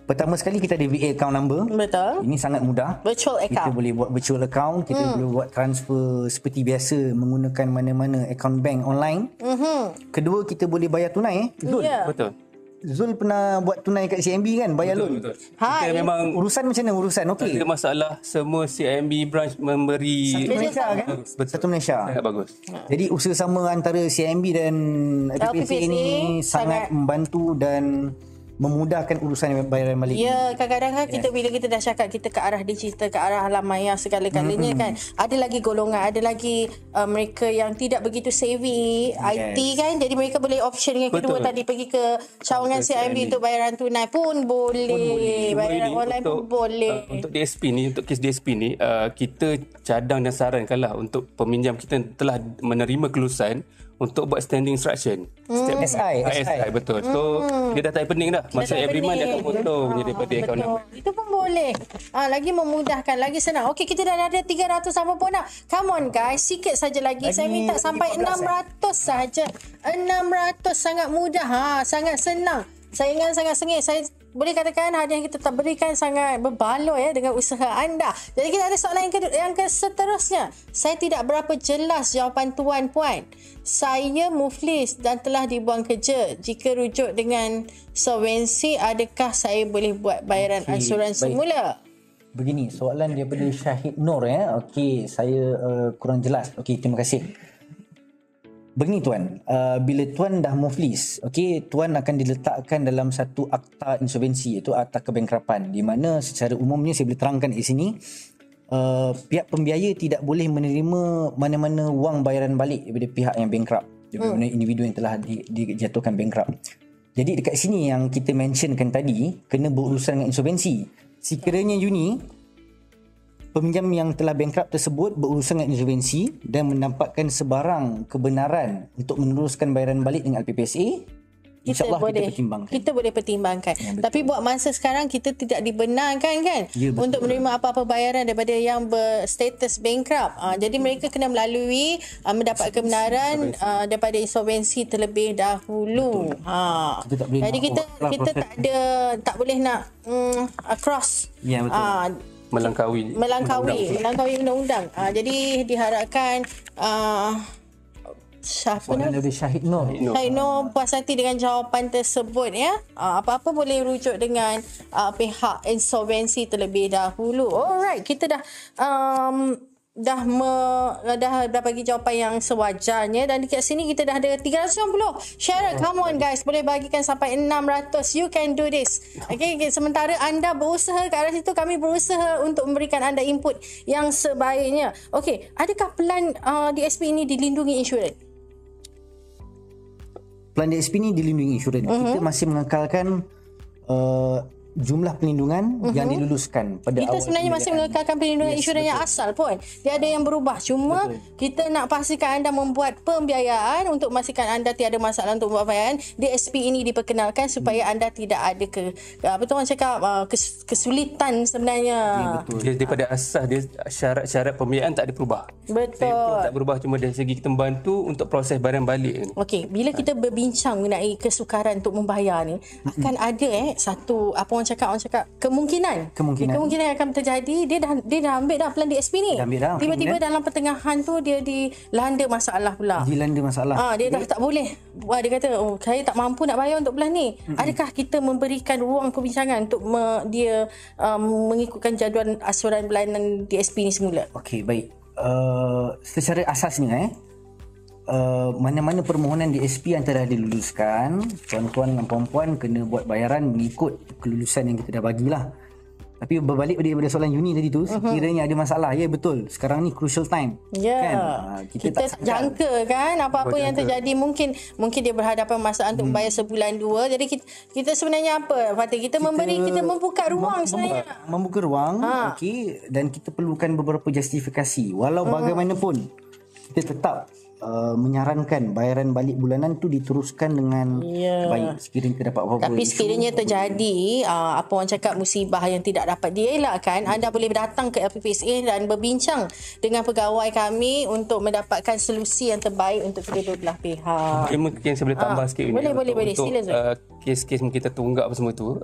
Pertama sekali kita ada VA account number. Betul. Ini sangat mudah. Virtual account. Kita boleh buat virtual account, kita boleh buat transfer seperti biasa menggunakan mana-mana account bank online. Kedua, kita boleh bayar tunai. Yeah. Betul. Zul pernah buat tunai kat CIMB kan, bayar loan. Betul. Kita memang urusan macam mana urusan? Okey. ada masalah, semua CIMB branch memberi Satu Malaysia kan? Betul. Satu Malaysia. Sangat bagus. Jadi usaha sama antara CIMB dan FPPSA ini sangat membantu dan memudahkan urusan bayaran balik. Ya, kadang-kadang kan kita bila kita dah cakap kita ke arah digital, ke arah alam maya segala-galanya kan, ada lagi golongan, ada lagi mereka yang tidak begitu savvy IT kan, jadi mereka boleh option yang kedua tadi, pergi ke cawangan CIMB untuk bayaran tunai pun boleh, bayaran online pun boleh. Untuk DSP ni, untuk kes DSP ni, kita cadang dan sarankanlah untuk peminjam kita telah menerima kelulusan untuk buat standing instruction. SI. Betul. So dia dah tak pening dah. Masa every month dia akan potong je daripada akaun number. Itu pun boleh. Lagi memudahkan, lagi senang. Okey, kita dah ada 300 apa pun dah. Come on guys, sikit saja lagi. Saya minta sampai 600 saja. 600 sangat mudah. Sangat senang. Saingan sangat sengit. Saya boleh katakan hadiah yang kita tak berikan sangat berbaloi dengan usaha anda. Jadi kita ada soalan yang seterusnya. Saya tidak berapa jelas jawapan tuan puan. Saya muflis dan telah dibuang kerja. Jika rujuk dengan solvency, adakah saya boleh buat bayaran ansuran semula? Begini, soalan daripada Syahid Nur Okey, saya kurang jelas. Okey, terima kasih. Begini tuan, bila tuan dah muflis, okey, tuan akan diletakkan dalam satu akta insolvensi, iaitu akta kebangkrapan, di mana secara umumnya saya boleh terangkan di sini, pihak pembiaya tidak boleh menerima mana-mana wang bayaran balik daripada pihak yang bankrupt, daripada individu yang telah dijatuhkan bankrupt. Jadi dekat sini yang kita mentionkan tadi, kena berurusan dengan insolvensi. Sekiranya Uni, peminjam yang telah bankrupt tersebut berurusan dengan insolvensi dan mendapatkan sebarang kebenaran untuk meneruskan bayaran balik dengan LPPSA, InsyaAllah kita pertimbangkan. Kita boleh pertimbangkan. Ya, tapi buat masa sekarang kita tidak dibenarkan kan, ya, untuk menerima apa-apa bayaran daripada yang berstatus bankrupt. Jadi mereka kena melalui mendapat kebenaran daripada insolvensi terlebih dahulu. Jadi kita tak boleh nak cross. Ya, betul. Melangkaui undang-undang. Jadi diharapkan siapa nama? Syahid Nur. Syahid Nur puas hati dengan jawapan tersebut ya. Apa-apa boleh rujuk dengan pihak insolvensi terlebih dahulu. Alright, kita dah bagi jawapan yang sewajarnya, dan dekat sini kita dah ada 390. Share, come on guys, boleh bagikan sampai 600. You can do this. Okay, sementara anda berusaha ke arah situ, kami berusaha untuk memberikan anda input yang sebaiknya. Okay, adakah plan DSP ini dilindungi insurans? Plan DSP ini dilindungi insurans. Kita masih mengekalkan jumlah perlindungan yang diluluskan pada kita awal sebenarnya masih pembiayaan. mengekalkan perlindungan insurans yang asal pun. Dia ada yang berubah. Cuma kita nak pastikan anda membuat pembiayaan untuk memastikan anda tiada masalah untuk membuat pembiayaan. DSP ini diperkenalkan supaya anda tidak ada orang cakap kesulitan sebenarnya. Betul. Dia daripada asas dia syarat-syarat pembiayaan tak ada berubah. Betul. Tak berubah, cuma dari segi kita membantu untuk proses barang balik ni. Okey, bila kita berbincang mengenai kesukaran untuk membayar ni, akan ada satu orang cakap kemungkinan yang akan terjadi. Dia dah ambil dah plan DSP ni. Tiba-tiba dalam pertengahan tu dia dilanda masalah pula. Dia dah tak boleh. Dia kata, saya tak mampu nak bayar untuk bulan ni. Adakah kita memberikan ruang perbincangan untuk dia mengikutkan jadual asuran bulanan DSP ni semula? Okey, baik. Secara asasnya mana-mana permohonan DSP yang telah diluluskan, tuan-tuan dan puan-puan kena buat bayaran mengikut kelulusan yang kita dah bagilah. Tapi berbalik daripada soalan Yuni tadi tu, sekiranya ada masalah, ya betul, sekarang ni crucial time. Kan? Kita tak jangka kan apa-apa yang terjadi. Mungkin dia berhadapan masalah untuk bayar sebulan dua. Jadi kita sebenarnya apa, Fatih? Kita membuka ruang sebenarnya. Membuka ruang, okey, dan kita perlukan beberapa justifikasi. Walau bagaimanapun, kita tetap menyarankan bayaran balik bulanan tu diteruskan dengan baik sekiranya kita dapat apa-apa. Tapi sekiranya terjadi apa orang cakap musibah yang tidak dapat dielakkan, anda boleh datang ke LPPSA dan berbincang dengan pegawai kami untuk mendapatkan solusi yang terbaik untuk kedua belah pihak. Mungkin saya boleh tambah sikit. Boleh. Sila Zul. Kes-kes kita tunggak apa semua tu,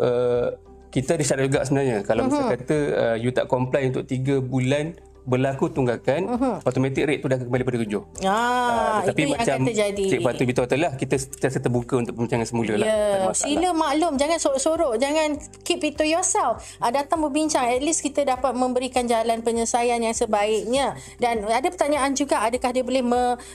kita ada syarat juga sebenarnya. Kalau misalnya kata you tak comply untuk 3 bulan berlaku tunggakan, automatic rate tu dah kembali pada 7. Itu Tapi yang macam akan terjadi. Cik Fatu betul lah, kita sentiasa terbuka untuk perbincangan semula lah. Sila maklum, jangan sorok-sorok, jangan keep it to yourself. Datang berbincang, at least kita dapat memberikan jalan penyelesaian yang sebaiknya. Dan ada pertanyaan juga, adakah dia boleh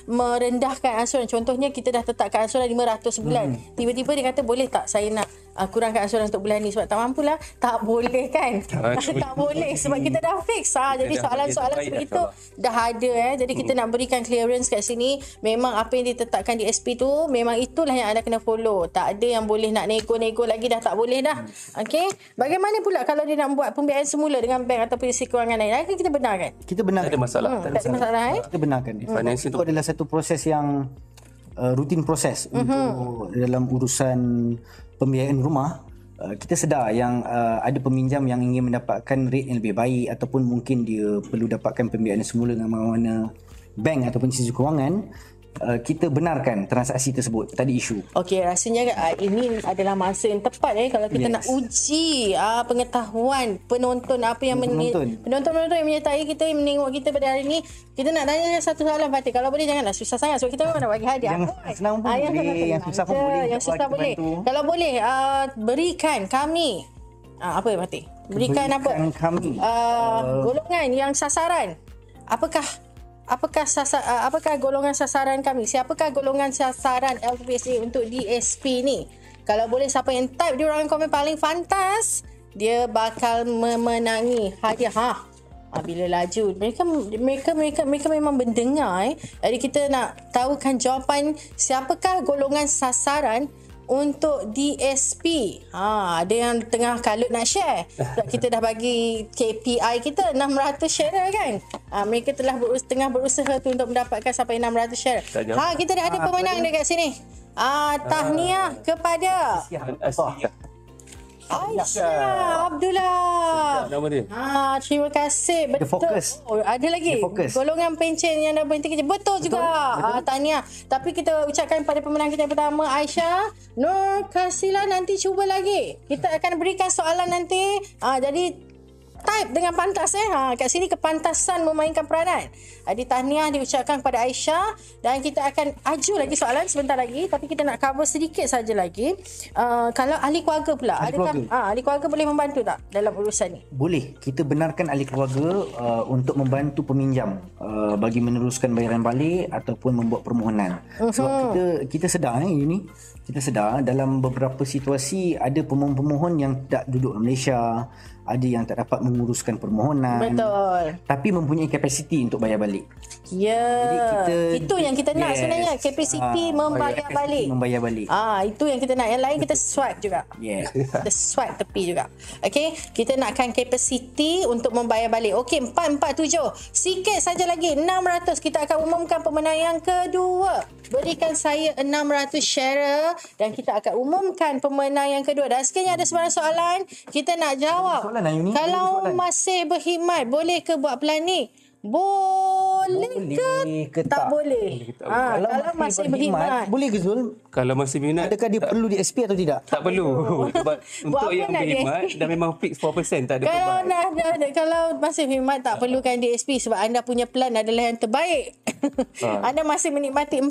merendahkan ansuran? Contohnya kita dah tetapkan ansuran 500 sebulan. Tiba-tiba dia kata, boleh tak saya nak kurangkan ansuran untuk bulan ni sebab tak mampulah? Tak boleh kan? Tak boleh sebab kita dah fix. Jadi soalan-soalan seperti itu dah ada. Jadi kita nak berikan clearance kat sini. Memang apa yang ditetapkan di SP tu, memang itulah yang anda kena follow. Tak ada yang boleh nak nego-nego lagi, dah tak boleh dah. Okey. Bagaimana pula kalau dia nak buat pembiayaan semula dengan bank ataupun isi kewangan lain? Adakah kita benarkan? Kita benarkan. Tak ada masalah. Tak ada masalah. Kita benarkan. Itu adalah satu proses yang rutin proses untuk dalam urusan pembiayaan rumah. Kita sedar yang ada peminjam yang ingin mendapatkan rate yang lebih baik ataupun mungkin dia perlu dapatkan pembiayaan semula dengan mana-mana bank ataupun institusi kewangan. Kita benarkan transaksi tersebut. Tadi isu. Okey, rasanya ini adalah masa yang tepat kalau kita nak uji pengetahuan penonton apa yang penonton yang menyertai kita, yang menengok kita pada hari ini. Kita nak tanya satu soalan, Fatih. Kalau boleh janganlah susah sangat sebab kita memang nak bagi hadiah. Jangan senang pun boleh, yang susah pun boleh. Yang susah boleh. Kalau boleh berikan kami apa Fatih? Berikan kami golongan yang sasaran. Apakah golongan sasaran kami? Siapakah golongan sasaran LPPSA untuk DSP ni? Kalau boleh siapa yang type di ruangan komen paling fantas, dia bakal memenangi hadiah. Bila laju mereka memang mendengar Jadi kita nak tahukan jawapan siapakah golongan sasaran untuk DSP. Ada yang tengah kalut nak share. Kita dah bagi KPI kita 600 share kan. Mereka tengah berusaha tu untuk mendapatkan sampai 600 share. Kita dah ada pemenang dekat sini. Tahniah kepada Aisyah Abdullah. Nama dia. Terima kasih. Betul. Ada lagi. Golongan pencen yang dah berhenti kerja. Betul juga. Tahniah. Tapi kita ucapkan pada pemenang kita yang pertama, Aisyah. Nur kasihlah nanti cuba lagi. Kita akan berikan soalan nanti. Jadi type dengan pantas kat sini kepantasan memainkan peranan. Tahniah diucapkan kepada Aisyah dan kita akan aju lagi soalan sebentar lagi, tapi kita nak cover sedikit saja lagi. Kalau ahli keluarga pula, ahli keluarga boleh membantu tak dalam urusan ni? Boleh. Kita benarkan ahli keluarga untuk membantu peminjam bagi meneruskan bayaran balik ataupun membuat permohonan. Sebab kita sedar ini kita sedar dalam beberapa situasi ada pemohon-pemohon yang tak duduk di Malaysia, ada yang tak dapat menguruskan permohonan. Betul. Tapi mempunyai kapasiti untuk bayar balik. Ya. Jadi Itu yang kita nak sebenarnya, kapasiti membayar balik. Membayar balik. Itu yang kita nak. Yang lain kita swipe juga. Yeah. Kita swipe tepi juga. Okey, kita nakkan kapasiti untuk membayar balik. Okey, 447. Sikit saja lagi 600 kita akan umumkan pemenang yang kedua. Berikan saya 600 share dan kita akan umumkan pemenang yang kedua. Dan sekiranya ada sebarang soalan, kita nak jawab. Soalan, Ayuni. Kalau Soalan. masih berkhidmat, boleh ke buat planning? Boleh ke tak boleh? Kalau masih berkhidmat. Boleh ke Zul? Kalau masih minat, Adakah dia perlu di SP atau tidak? tak perlu. Sebab untuk apa yang nak berkhidmat dah memang fix 4%, tak ada perubahan. Kalau masih khidmat tak perlukan DSP sebab anda punya plan adalah yang terbaik. Anda masih menikmati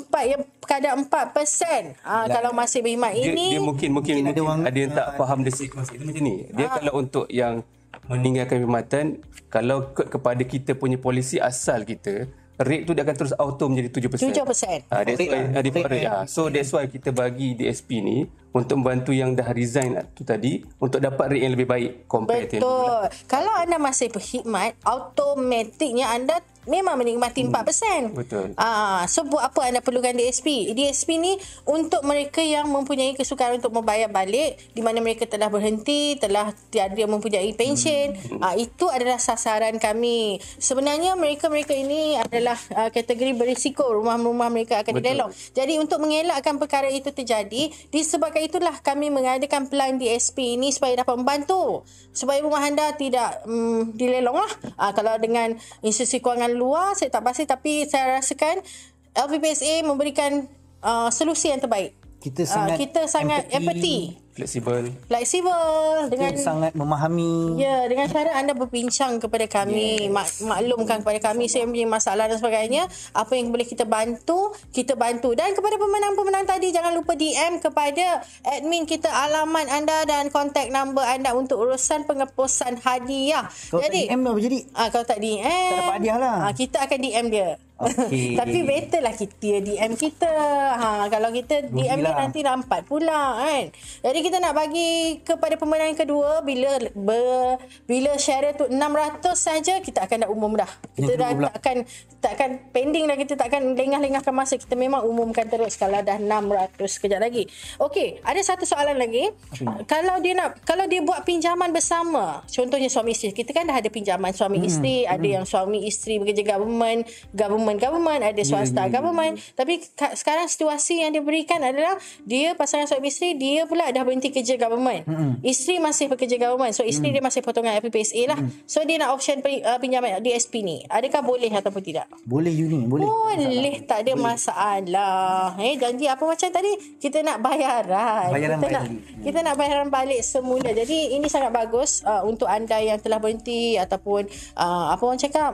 kadar 4%. Kalau masih berkhidmat Dia mungkin ada yang tak faham the sequence itu macam ni. Dia kalau untuk yang meninggalkan perkhidmatan, kalau kepada kita punya polisi asal kita, rate tu dia akan terus auto menjadi 7%. 7%. That's why default rate. So that's why kita bagi DSP ni untuk membantu yang dah resign tu tadi untuk dapat rate yang lebih baik compare dengan Betul. Kalau anda masih berkhidmat, automatiknya anda memang menikmati 4%. Betul. So buat apa anda perlukan DSP? DSP ni untuk mereka yang mempunyai kesukaran untuk membayar balik, di mana mereka telah berhenti, telah tiada mempunyai pension. Itu adalah sasaran kami. Sebenarnya mereka-mereka ini adalah kategori berisiko, rumah-rumah mereka akan dilelong. Jadi untuk mengelakkan perkara itu terjadi, disebabkan itulah kami mengadakan plan DSP ini supaya dapat membantu, supaya rumah anda tidak dilelong lah. Kalau dengan institusi kewangan luar saya tak pasti, tapi saya rasakan LPPSA memberikan solusi yang terbaik. Kita sangat empathy, fleksibel dengan kita sangat memahami. Ya, dengan cara anda berbincang kepada kami, maklumkan kepada kami saya punya masalah dan sebagainya, apa yang boleh kita bantu. Dan kepada pemenang-pemenang tadi, jangan lupa DM kepada admin kita alamat anda dan kontak number anda untuk urusan pengepusan hadiah. Kalau Jadi tak DM apa jadi? kalau tak DM, tak dapat hadiah lah. Kita akan DM dia. Okay. Tapi better lah kita DM kita. Kalau kita DM dia nanti nampak pula kan. Jadi kita nak bagi kepada pemenang yang kedua, bila share tu 600 saja kita akan dah umum dah. Kita dah tak akan pending dah, kita tak akan lengah-lengahkan masa, kita memang umumkan terus kalau dah 600 kejap lagi. Okey, ada satu soalan lagi. Kalau dia buat pinjaman bersama, contohnya suami isteri, kita kan dah ada pinjaman suami isteri, ada yang suami isteri bekerja government, ada swasta government. Tapi sekarang situasi yang diberikan adalah dia pasangan suami isteri, dia pula dah berhenti kerja government. Isteri masih bekerja government. So isteri dia masih potongan LPPSA lah. So dia nak option pinjaman DSP ni. Adakah boleh ataupun tidak? Boleh Yuni, boleh. Boleh, tak ada masalah. Janji apa macam tadi? Kita nak bayaran. Kita nak bayaran balik semula. Jadi ini sangat bagus untuk anda yang telah berhenti ataupun apa orang cakap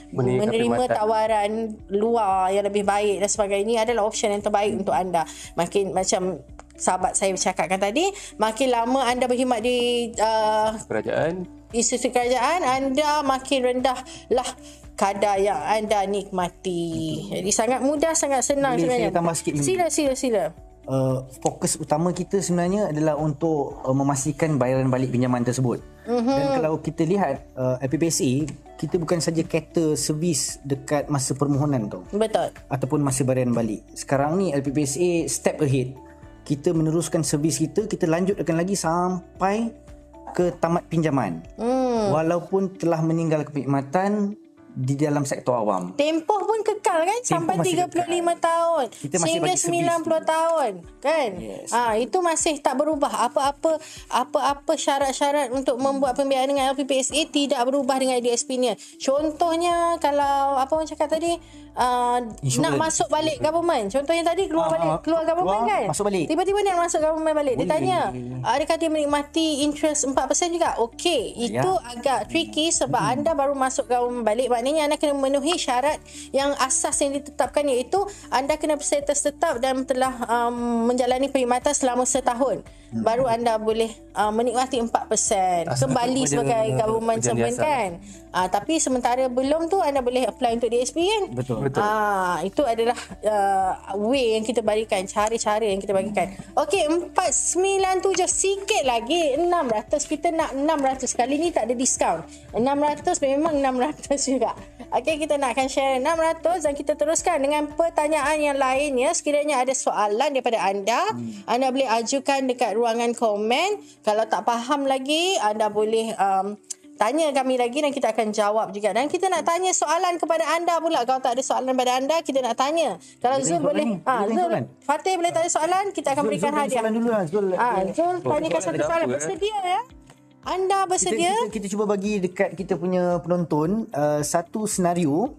menerima tawaran luar yang lebih baik dan sebagainya. Ini adalah option yang terbaik untuk anda. Makin macam sahabat saya bercakapkan tadi, makin lama anda berkhidmat di institusi kerajaan, anda makin rendah lah kadar yang anda nikmati. Jadi sangat mudah, sangat senang. Boleh sebenarnya. saya tambah sikit? Sila. Fokus utama kita sebenarnya adalah untuk memastikan bayaran balik pinjaman tersebut. Dan kalau kita lihat LPPSA, kita bukan saja cater servis dekat masa permohonan tu. Betul. Ataupun masa bayaran balik. Sekarang ni LPPSA step ahead. Kita meneruskan servis kita lanjutkan lagi sampai ke tamat pinjaman. Walaupun telah meninggal kekhidmatan di dalam sektor awam. Tempoh pun kekal kan sampai 35 tahun sehingga 90 tahun kan. Yes. Itu masih tak berubah. Apa syarat-syarat untuk membuat pembiayaan dengan LPPSA tidak berubah dengan DSP-nya. Contohnya kalau apa orang cakap tadi, nak masuk balik government. Contohnya tadi keluar government kan. Masuk balik. Tiba-tiba dia nak masuk government balik. Dia tanya, adakah dia menikmati interest 4% juga? Okey, itu agak tricky sebab anda baru masuk government balik. Maknanya anda kena memenuhi syarat yang asas yang ditetapkan, iaitu anda kena berstatus tetap dan telah menjalani perkhidmatan selama setahun. baru anda boleh menikmati 4% kembali sebagai government servant kan. Tapi sementara belum tu anda boleh apply untuk DSP kan. Betul. Itu adalah way yang kita berikan, cara-cara yang kita bagikan. Okey, 497 sikit lagi 600, kita nak 600 kali ni, tak ada diskaun. 600 memang 600 juga. Okey, kita nakkan share 600 dan kita teruskan dengan pertanyaan yang lainnya. Sekiranya ada soalan daripada anda, anda boleh ajukan dekat ruangan komen. Kalau tak faham lagi, anda boleh tanya kami lagi dan kita akan jawab juga. Dan kita nak tanya soalan kepada anda pula. Kalau tak ada soalan kepada anda, kita nak tanya. Kalau Zul boleh, Zul, Fatih boleh tanya soalan, kita akan berikan hadiah. Soalan dulu lah Zul. Zul tanyakan satu soalan. Bersedia ya? Anda bersedia? Kita cuba bagi dekat kita punya penonton satu senario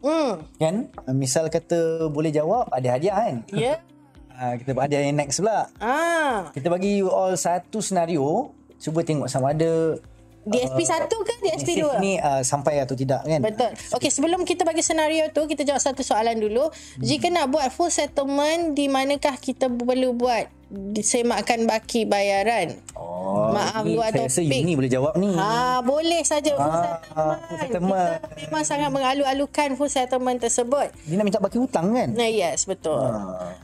kan. Misal kata boleh jawab, ada hadiah kan. Ya. Kita ada yang next pula. Kita bagi you all satu senario. Cuba tengok sama ada DSP 1 ke DSP 2? Ni sampai atau tidak kan. Betul. Okey, sebelum kita bagi senario tu, kita jawab satu soalan dulu. Jika nak buat full settlement, di manakah kita perlu buat disemakkan baki bayaran? Maaf luar topik. Saya rasa Yuni boleh jawab ni. Boleh saja full settlement. Kita memang sangat mengalu-alukan full settlement tersebut. Dia nak minta baki hutang kan? Yes, betul.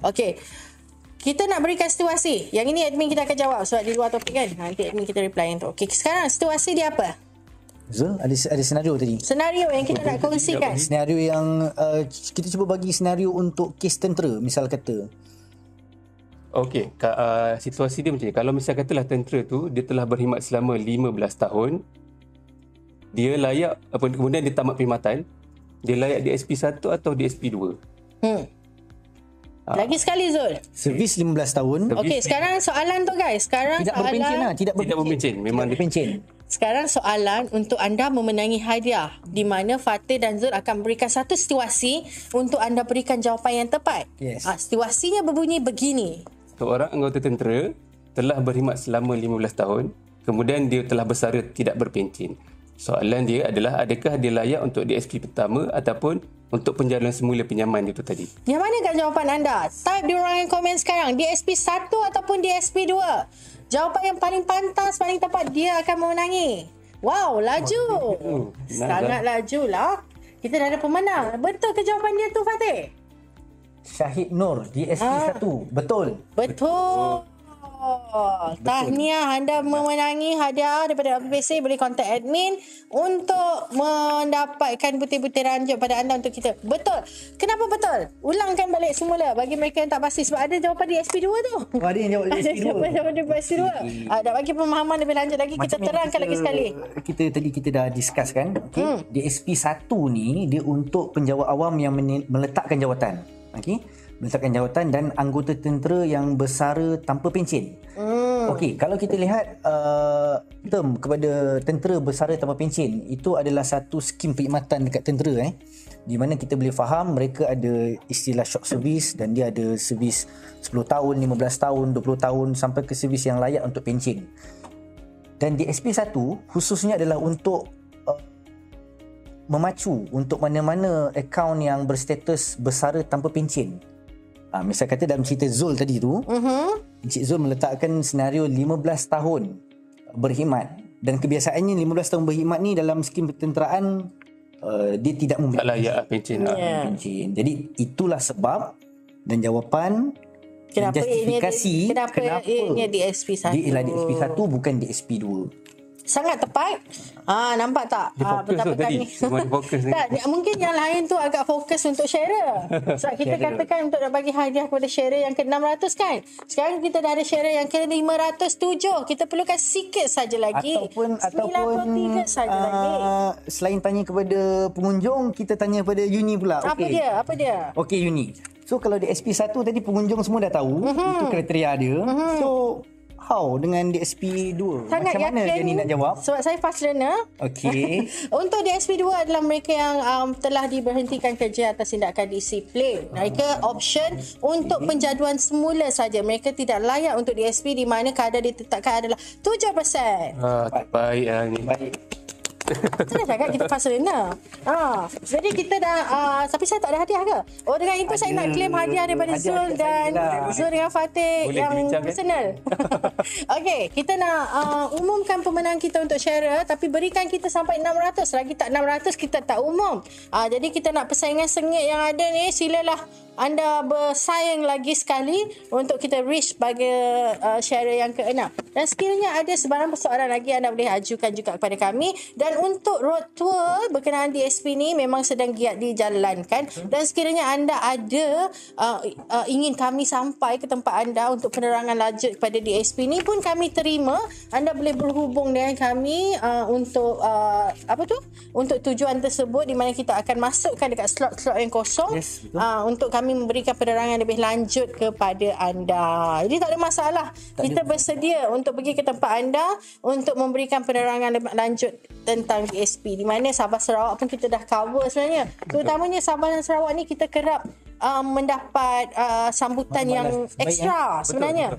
Okey. Kita nak berikan situasi. Yang ini admin kita akan jawab sebab di luar topik kan. Nanti admin kita reply untuk. Okey, sekarang situasi dia apa? Zul, ada senario tadi. Senario yang kita nak kongsikan. Senario yang kita cuba bagi senario untuk kes tentera, misal kata. Okey, situasi dia macam ni. Kalau misal katalah tentera tu dia telah berkhidmat selama 15 tahun, dia layak kemudian dia tamat perkhidmatan, dia layak DSP 1 atau DSP 2? Lagi sekali Zul. Servis 15 tahun. Okey, sekarang soalan tu guys. Sekarang tidak soalan berpencen lah. Tidak berpencen. Memang berpencen. Sekarang soalan untuk anda memenangi hadiah, di mana Fatih dan Zul akan berikan satu situasi untuk anda berikan jawapan yang tepat. Yes. Situasinya berbunyi begini. Seorang anggota tentera telah berkhidmat selama 15 tahun, kemudian dia telah bersara tidak berpencen. Soalan dia adalah, adakah dia layak untuk DSP pertama ataupun untuk penjaluan semula pinjaman itu tadi? Yang mana kat jawapan anda? Type di ruangan komen sekarang. DSP 1 ataupun DSP 2? Jawapan yang paling pantas, paling tepat, dia akan memenangi. Wow, laju. Sangat laju lah. Kita dah ada pemenang. Betul ke jawapan dia tu, Fatih? Syahid Nur, DSP 1. Betul. Betul. Tahniah, anda memenangi hadiah daripada APPC. Boleh kontak admin untuk mendapatkan butir-butir ranjut pada anda untuk kita. Betul. Kenapa betul? Ulangkan balik semula bagi mereka yang tak pasti. Sebab ada jawapan DSP 2 tu. Ada yang jawab DSP 2. Ada jawapan DSP 2. Nak bagi pemahaman lebih lanjut lagi, kita terangkan lagi sekali. Kita dah discuss kan. DSP 1 ni dia untuk penjawat awam yang meletakkan jawatan. Meletakkan jawatan dan anggota tentera yang bersara tanpa pencen. Okey, kalau kita lihat term kepada tentera bersara tanpa pencen, itu adalah satu skim perkhidmatan dekat tentera di mana kita boleh faham mereka ada istilah short service dan dia ada servis 10 tahun, 15 tahun, 20 tahun sampai ke servis yang layak untuk pencen. Dan DSP 1 khususnya adalah untuk memacu untuk mana-mana akaun yang berstatus bersara tanpa pencen. Misal kata dalam cerita Zul tadi tu, Encik Zul meletakkan senario 15 tahun berkhidmat. Dan kebiasaannya 15 tahun berkhidmat ni dalam skim pertenteraan dia tidak memberi layak pencen. Jadi itulah sebab dan jawapan kenapa justifikasi kenapa ianya DSP 1. Dia ialah DSP 1 bukan DSP 2. Sangat tepat. Nampak tak? Fokus tadi. Fokus ni. Tak, mungkin yang lain tu agak fokus untuk sharer. Sebab kita katakan untuk nak bagi hadiah kepada sharer yang ke-600 kan. Sekarang kita dah ada sharer yang ke-507. Kita perlukan sikit saja lagi. Ataupun 93 saja lagi. Selain tanya kepada pengunjung, kita tanya kepada Yuni pula. Apa dia? Okey Yuni. So kalau DSP 1 tadi pengunjung semua dah tahu, itu kriteria dia. So how dengan DSP 2? Sangat macam mana yakin, Jenny nak jawab? Sebab saya fast learner. Okey. Untuk DSP 2 adalah mereka yang telah diberhentikan kerja atas tindakan disiplin. Mereka option untuk penjaduan semula saja. Mereka tidak layak untuk DSP di mana kadar ditetapkan adalah 7%. Baik ni. Baik. Saya cakap kita fast learner. Jadi kita dah tapi saya tak ada hadiah ke? Oh, dengan itu saya nak claim hadiah daripada Zul dan Zul dengan Fatih Boleh yang bincang, personal. Okey, kita nak umumkan pemenang kita untuk share, tapi berikan kita sampai 600. Lagi tak 600 kita tak umum. Jadi kita nak persaingan sengit yang ada ni, silalah anda bersaing lagi sekali untuk kita reach bagi sharer yang ke-6. Dan sekiranya ada sebarang persoalan lagi, anda boleh ajukan juga kepada kami. Dan untuk road tour berkenaan DSP ni memang sedang giat dijalankan. Dan sekiranya anda ada ingin kami sampai ke tempat anda untuk penerangan lanjut kepada DSP ni pun kami terima. Anda boleh berhubung dengan kami untuk untuk tujuan tersebut, di mana kita akan masukkan dekat slot-slot yang kosong. Yes, untuk kami memberikan penerangan lebih lanjut kepada anda. Jadi tak ada masalah. Kita bersedia untuk pergi ke tempat anda untuk memberikan penerangan lebih lanjut tentang DSP, di mana Sabah Sarawak pun kita dah cover sebenarnya. Terutamanya Sabah dan Sarawak ni kita kerap mendapat sambutan yang ekstra sebenarnya.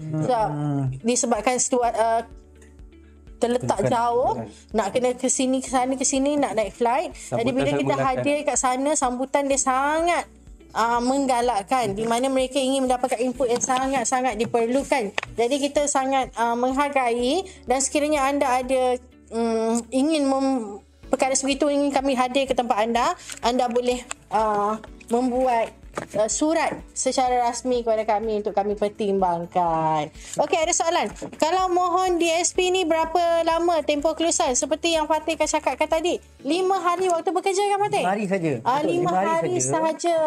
Disebabkan terletak jauh, nak kena ke sini ke sini, nak naik flight. Jadi bila kita hadir kat sana, sambutan dia sangat menggalakkan, di mana mereka ingin mendapatkan input yang sangat-sangat diperlukan. Jadi kita sangat menghargai, dan sekiranya anda ada ingin perkara sebegitu, ingin kami hadir ke tempat anda boleh membuat surat secara rasmi kepada kami untuk kami pertimbangkan. Okey, ada soalan. Kalau mohon DSP ni berapa lama tempoh kelulusan? Seperti yang Fatih cakapkan tadi, 5 hari waktu bekerja kan Fatih? 5 hari saja. 5 hari sahaja.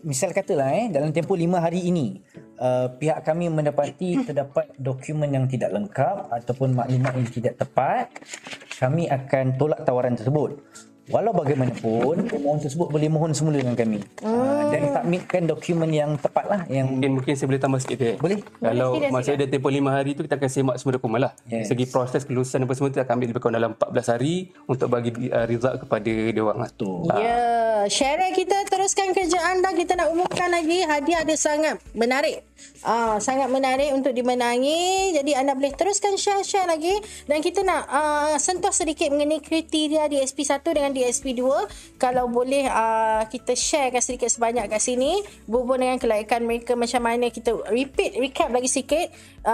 Misal katalah dalam tempoh 5 hari ini pihak kami mendapati terdapat dokumen yang tidak lengkap ataupun maklumat yang tidak tepat, kami akan tolak tawaran tersebut. Walau bagaimanapun, pemohon tersebut boleh mohon semula dengan kami dan submitkan dokumen yang tepat lah. Mungkin saya boleh tambah sikit. Boleh? Kalau maksudnya dia tempoh 5 hari tu, kita akan semak semua dokumen lah. Segi proses kelulusan apa semua, kita akan ambil lebih kurang dalam 14 hari untuk bagi result kepada dia orang lah. Sharer kita teruskan kerja anda. Kita nak umumkan lagi hadiah dia sangat menarik. Sangat menarik untuk dimenangi. Jadi anda boleh teruskan share lagi. Dan kita nak sentuh sedikit mengenai kriteria DSP1 dengan DSP2. Kalau boleh kita sharekan sedikit sebanyak kat sini berhubung dengan kelayakan mereka macam mana. Kita recap lagi sikit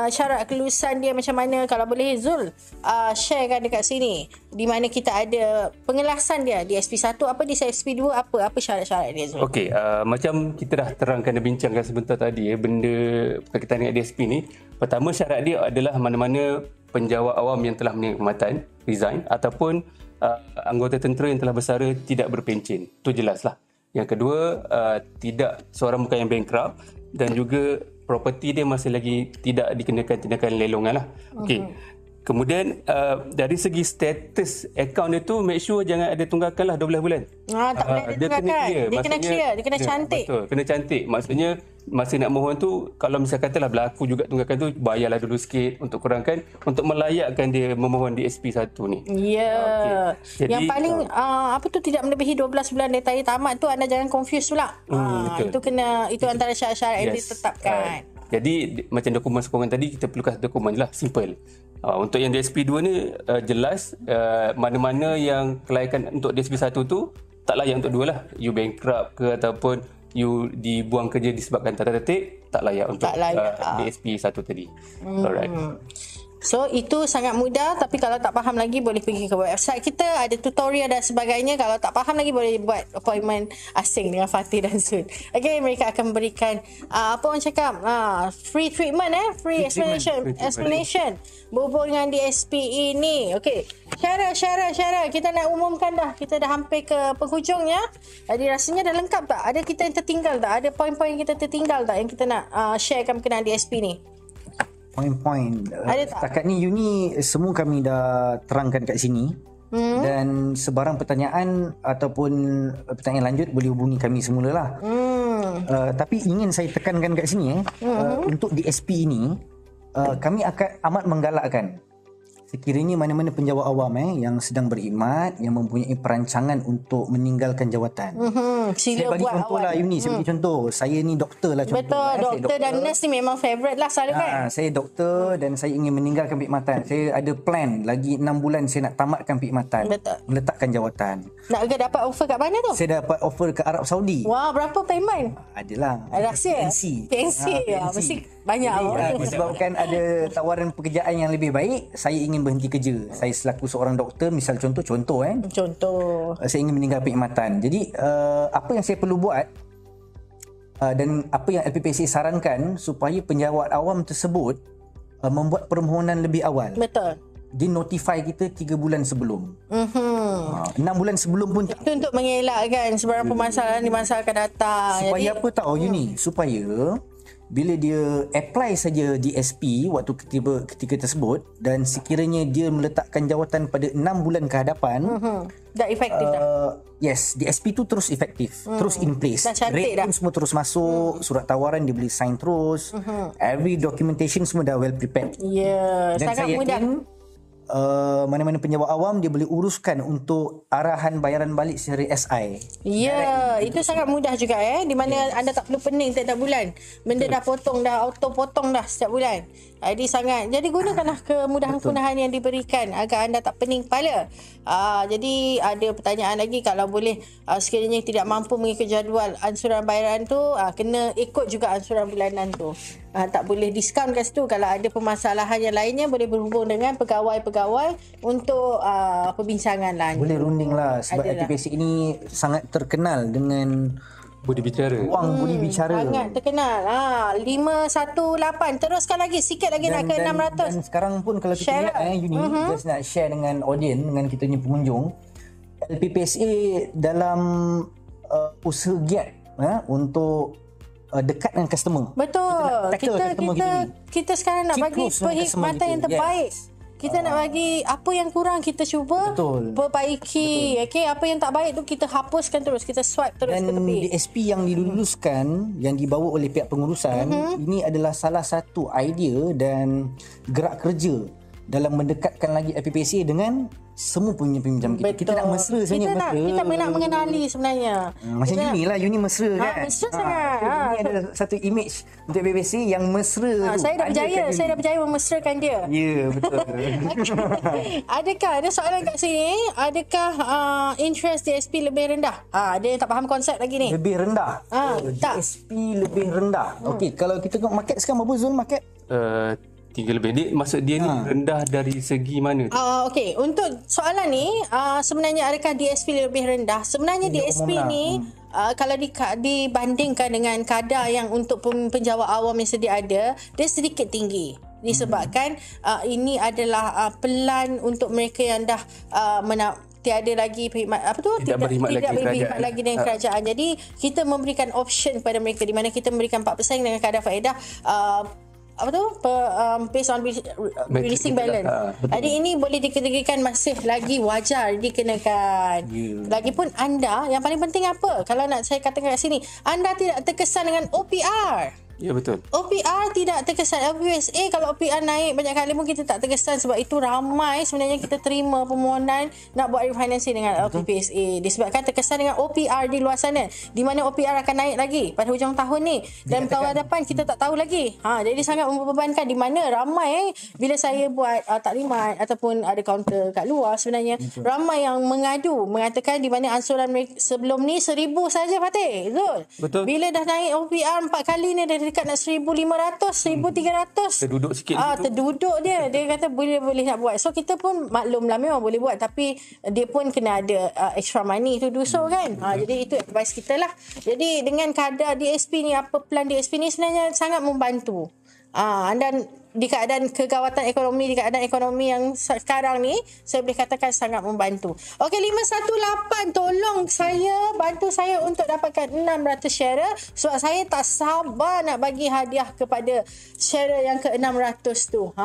syarat kelulusan dia macam mana. Kalau boleh Zul sharekan dekat sini, di mana kita ada pengelasan dia DSP1 apa, DSP2 apa syarat-syarat dia Zul. Okey, macam kita dah terangkan dan bincangkan sebentar tadi benda berkaitan dengan DSP ni. Pertama, syarat dia adalah mana-mana penjawat awam yang telah meninggal kematian, resign, ataupun anggota tentera yang telah bersara tidak berpencen. Itu jelaslah. Yang kedua, tidak seorang bukan yang bankrupt, dan juga properti dia masih lagi tidak dikenakan tindakan lelongan lah. Okey. Kemudian dari segi status akaun dia tu, make sure jangan ada tunggakan lah 12 bulan. Tak boleh ada tunggakan. Dia kena clear, dia kena cantik. Betul, kena cantik. Maksudnya masa nak mohon tu, kalau misalnya katalah berlaku juga tunggakan tu, bayarlah dulu sikit untuk kurangkan, untuk melayakkan dia memohon DSP1 ni. Okay. Yang paling tidak melebihi 12 bulan dari tamat tu, anda jangan confuse pula. Itu antara syarat-syarat yang ditetapkan. Jadi macam dokumen sokongan tadi, kita perlukan dokumen je lah, simple. Untuk yang DSP2 ni jelas mana-mana yang kelayakan untuk DSP1 tu tak layak untuk dua lah. You bankrupt ke ataupun you dibuang kerja disebabkan tata tertib, tak layak untuk DSP1 tadi. Alright. So itu sangat mudah, tapi kalau tak faham lagi boleh pergi ke website kita, ada tutorial dan sebagainya. Kalau tak faham lagi boleh buat appointment asing dengan Fatih dan Zul. Okay, mereka akan berikan apa orang cakap, free treatment, free explanation berhubung dengan DSP ini. Okay, Syara, kita nak umumkan dah. Kita dah hampir ke penghujungnya. Jadi rasanya dah lengkap tak? Ada kita yang tertinggal tak? Ada poin-poin yang kita tertinggal tak yang kita nak sharekan berkenaan DSP ni? Poin-poin setakat ni Uni semua kami dah terangkan kat sini. Dan sebarang pertanyaan ataupun pertanyaan lanjut boleh hubungi kami semula lah. Tapi ingin saya tekankan kat sini untuk DSP ini kami akan amat menggalakkan sekiranya mana-mana penjawat awam yang sedang berkhidmat, yang mempunyai perancangan untuk meninggalkan jawatan. Saya Sila bagi buat contoh awal. lah Yuni, saya bagi contoh. Saya ni doktor lah contoh. Betul, Saya doktor dan nurse ni memang favourite lah selalu kan. Saya doktor dan saya ingin meninggalkan perkhidmatan. Saya ada plan lagi 6 bulan saya nak tamatkan perkhidmatan. Betul. Meletakkan jawatan. Nak ke dapat offer kat mana tu? Saya dapat offer ke Arab Saudi. Wah, berapa payment? Adalah. Rahsia? PNC. PNC. Mesti banyak. Jadi, disebabkan ada tawaran pekerjaan yang lebih baik, saya ingin berhenti kerja. Saya selaku seorang doktor, misal contoh Contoh. saya ingin meninggal perkhidmatan. Jadi apa yang saya perlu buat dan apa yang LPPSA sarankan supaya penjawat awam tersebut membuat permohonan lebih awal. Betul. Dia notify kita 3 bulan sebelum. 6 bulan sebelum pun tak. Itu untuk mengelakkan sebarang permasalahan di masa akan datang. Supaya apa tahu Yuni? Supaya bila dia apply saja DSP waktu ketika tersebut dan sekiranya dia meletakkan jawatan pada 6 bulan ke hadapan, dah efektif dah. yes, DSP tu terus efektif, terus in place. Dah cantik Rate dah. pun semua terus masuk, surat tawaran dia boleh sign terus. Every documentation semua dah well prepared. Ya, Dan sangat saya mudah. yakin mana-mana penjawat awam dia boleh uruskan untuk arahan bayaran balik secara SI. Ya, itu sangat mudah juga di mana anda tak perlu pening setiap bulan. Benda dah potong, dah auto potong dah setiap bulan. Jadi gunakanlah kemudahan-kemudahan yang diberikan agar anda tak pening kepala. Jadi ada pertanyaan lagi, kalau boleh sekiranya tidak mampu mengikut jadual ansuran bayaran tu, kena ikut juga ansuran bulanan tu. Tak boleh diskaun kat situ. Kalau ada permasalahan yang lainnya, boleh berhubung dengan pegawai-pegawai untuk perbincangan lah. Boleh runding lah sebab Adalah. LPPSA ini sangat terkenal dengan Budi bicara. ruang budi bicara. Sangat terkenal. 518. Teruskan lagi. Sikit lagi nak ke 600. Dan sekarang pun kalau kita Share lihat lah. Yuni, just nak share dengan audience, dengan kita punya pengunjung, LPPSA dalam usaha giat untuk dekat dengan customer. Betul. tackle customer Kita sekarang nak Keep bagi close dengan customer perkhidmatan yang kita. terbaik. Kita nak bagi apa yang kurang, kita cuba Betul. perbaiki. Okey, apa yang tak baik tu kita hapuskan terus, kita swipe terus Dan ke tepi. DSP yang diluluskan, yang dibawa oleh pihak pengurusan, ini adalah salah satu idea dan gerak kerja dalam mendekatkan lagi LPPSA dengan semua peminjam kita. Betul. Kita nak mesra sebenarnya. Kita nak mengenali sebenarnya. Macam Kita Yuni lah, Yuni mesra kan. mesra sangat. Ini adalah satu image untuk LPPSA yang mesra tu. Saya dah Ada berjaya, kat saya dah Yuni. berjaya memesrakan dia. Ya, betul. Adakah ada soalan kat sini? Adakah interest DSP lebih rendah? Ada yang tak faham konsep lagi ni. Lebih rendah. tak. DSP lebih rendah. Okey, kalau kita tengok market sekarang berapa zon market? 3 lebih. Dia, maksud dia ni rendah dari segi mana tu? Okey, untuk soalan ni sebenarnya adakah DSP lebih rendah? Sebenarnya DSP umum lah. ni kalau dibandingkan dengan kadar yang untuk penjawat awam yang sedia ada, dia sedikit tinggi. Disebabkan ini adalah pelan untuk mereka yang dah tiada lagi perkhidmat Tidak berkhidmat lagi dengan kerajaan. Jadi kita memberikan option kepada mereka di mana kita memberikan 4% dengan kadar faedah based on releasing balance. Jadi ini boleh dikategorikan masih lagi wajar dikenakan. Lagipun anda, yang paling penting apa? Kalau nak saya katakan kat sini, anda tidak terkesan dengan OPR. Ya, betul. OPR tidak terkesan. LPPSA kalau OPR naik banyak kali pun kita tak terkesan, sebab itu ramai sebenarnya kita terima permohonan nak buat refinancing dengan LPPSA disebabkan terkesan dengan OPR di luar sana, di mana OPR akan naik lagi pada hujung tahun ni dan tahun depan kita tak tahu lagi. Jadi sangat membebankan, di mana ramai bila saya buat taklimat ataupun ada kaunter kat luar, sebenarnya ramai yang mengatakan di mana ansuran mereka sebelum ni 1,000 saja, Fatih. Betul. Bila dah naik OPR 4 kali ni, dah dekat nak 1,500, 1,300. Terduduk sikit situ. Terduduk dia. Dia kata boleh nak buat. So kita pun maklumlah memang boleh buat, tapi dia pun kena ada extra money to do so kan. Jadi itu advice kita lah. Jadi dengan kadar DSP ni, apa plan DSP ni sebenarnya sangat membantu. Anda di keadaan kegawatan ekonomi, di keadaan ekonomi yang sekarang ni, saya boleh katakan sangat membantu. Okey, 518, tolong bantu saya untuk dapatkan 600 share, sebab saya tak sabar nak bagi hadiah kepada share yang ke-600 tu.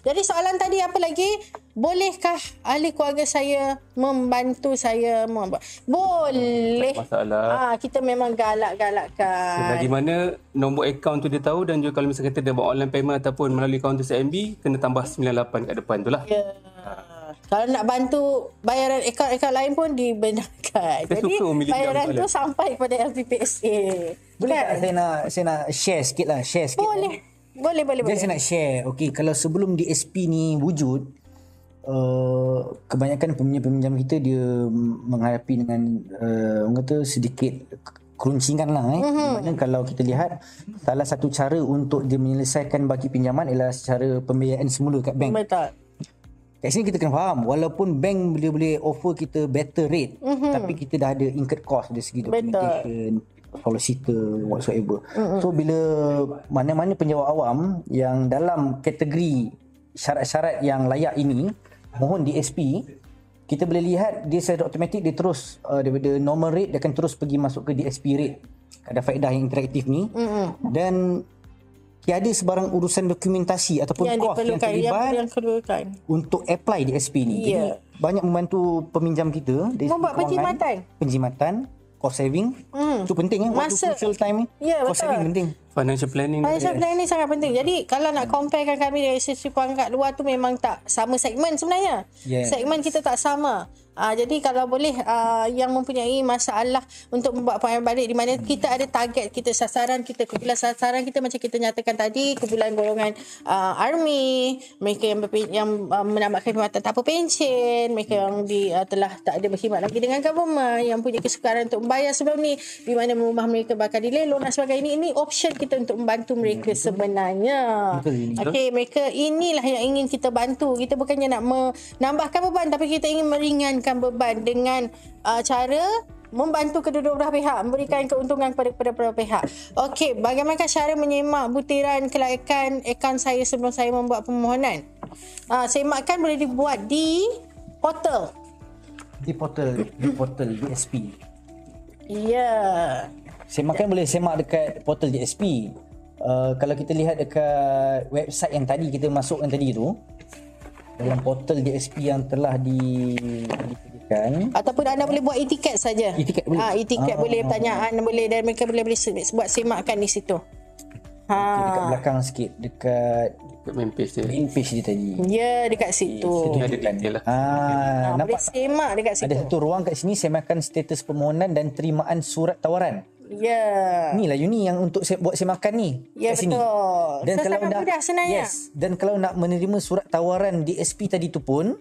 Jadi soalan tadi apa lagi? Bolehkah ahli keluarga saya membantu saya membuat? Boleh. Tak masalah. Kita memang galak-galakkan. Selagi mana nombor akaun tu dia tahu, dan juga kalau misalnya kita dia buat online payment ataupun ataupun melalui kaunter CIMB kena tambah 98 kat depan tu lah. Ya. Kalau nak bantu bayaran akaun lain pun dibenarkan. Saya Jadi suka memilih bayaran jam tu soalan. sampai kepada LPPSA. Boleh tak saya nak share sikit lah. Boleh. Jadi saya nak share. Okey, kalau sebelum DSP ni wujud, kebanyakan peminjam-peminjam kita dia menghadapi dengan orang kata sedikit keruncingan lah. Di mana kalau kita lihat, salah satu cara untuk dia menyelesaikan baki pinjaman ialah secara pembiayaan semula kat bank. Betul. Kat sini kita kena faham, walaupun bank boleh offer kita better rate, tapi kita dah ada incurred cost dari segi documentation, solicitor, whatsoever. So bila mana-mana penjawat awam yang dalam kategori syarat-syarat yang layak ini mohon DSP, kita boleh lihat dia secara automatik dia terus daripada normal rate dia akan terus pergi masuk ke DSP rate. Ada faedah yang interaktif ni. Dan tiada sebarang urusan dokumentasi ataupun Yang kos yang terlibat yang perlukan untuk apply DSP ni. Jadi banyak membantu peminjam kita dari segi membuat kewangan, penjimatan, cost saving. Itu penting waktu Masa- crucial time ni. Ya, Cost betul. saving penting. Financial planning. Financial planning ni sangat penting. Jadi kalau nak comparekan kami dari sisi kewangan kat luar tu memang tak sama segmen sebenarnya. Yes. Segmen kita tak sama. Jadi kalau boleh yang mempunyai masalah untuk membuat pengalaman balik di mana kita ada target kita, sasaran kita, kumpulan sasaran kita macam kita nyatakan tadi, kumpulan golongan army, mereka yang menambahkan perkhidmatan tanpa pencen, mereka yang telah tak ada berkhidmat lagi dengan government, yang punya kesukaran untuk membayar sebelum ni, di mana rumah mereka bakal dilelong dan sebagainya. Ini option kita untuk membantu mereka sebenarnya. Okey, mereka inilah yang ingin kita bantu. Kita bukannya nak menambahkan beban, tapi kita ingin meringankan beban dengan cara membantu kedua-dua belah pihak, memberikan keuntungan kepada kedua-dua pihak. Okey, bagaimana cara menyemak butiran kelayakan akaun saya sebelum saya membuat permohonan? Semakkan boleh dibuat di portal. Di portal DSP. Ya. Semakkan boleh semak dekat portal DSP. Kalau kita lihat dekat website yang tadi kita masukkan tadi tu, dalam portal DSP yang telah disediakan, Ataupun anda boleh buat e-tiket saja. E-tiket boleh. E-tiket boleh, pertanyaan boleh, dan mereka boleh buat semakkan di situ. dekat belakang sikit, dekat main page dia. main page dia tadi. Ya, dekat situ. Dia ada detail lah. Boleh Nampak semak dekat situ. ada satu ruang kat sini semakan status permohonan dan terimaan surat tawaran. Ya. Inilah Uni yang untuk buat semakan ni Ya, kat sini. betul. Dan So, kalau sangat nak mudah sebenarnya. Yes, dan kalau nak menerima surat tawaran DSP tadi tu pun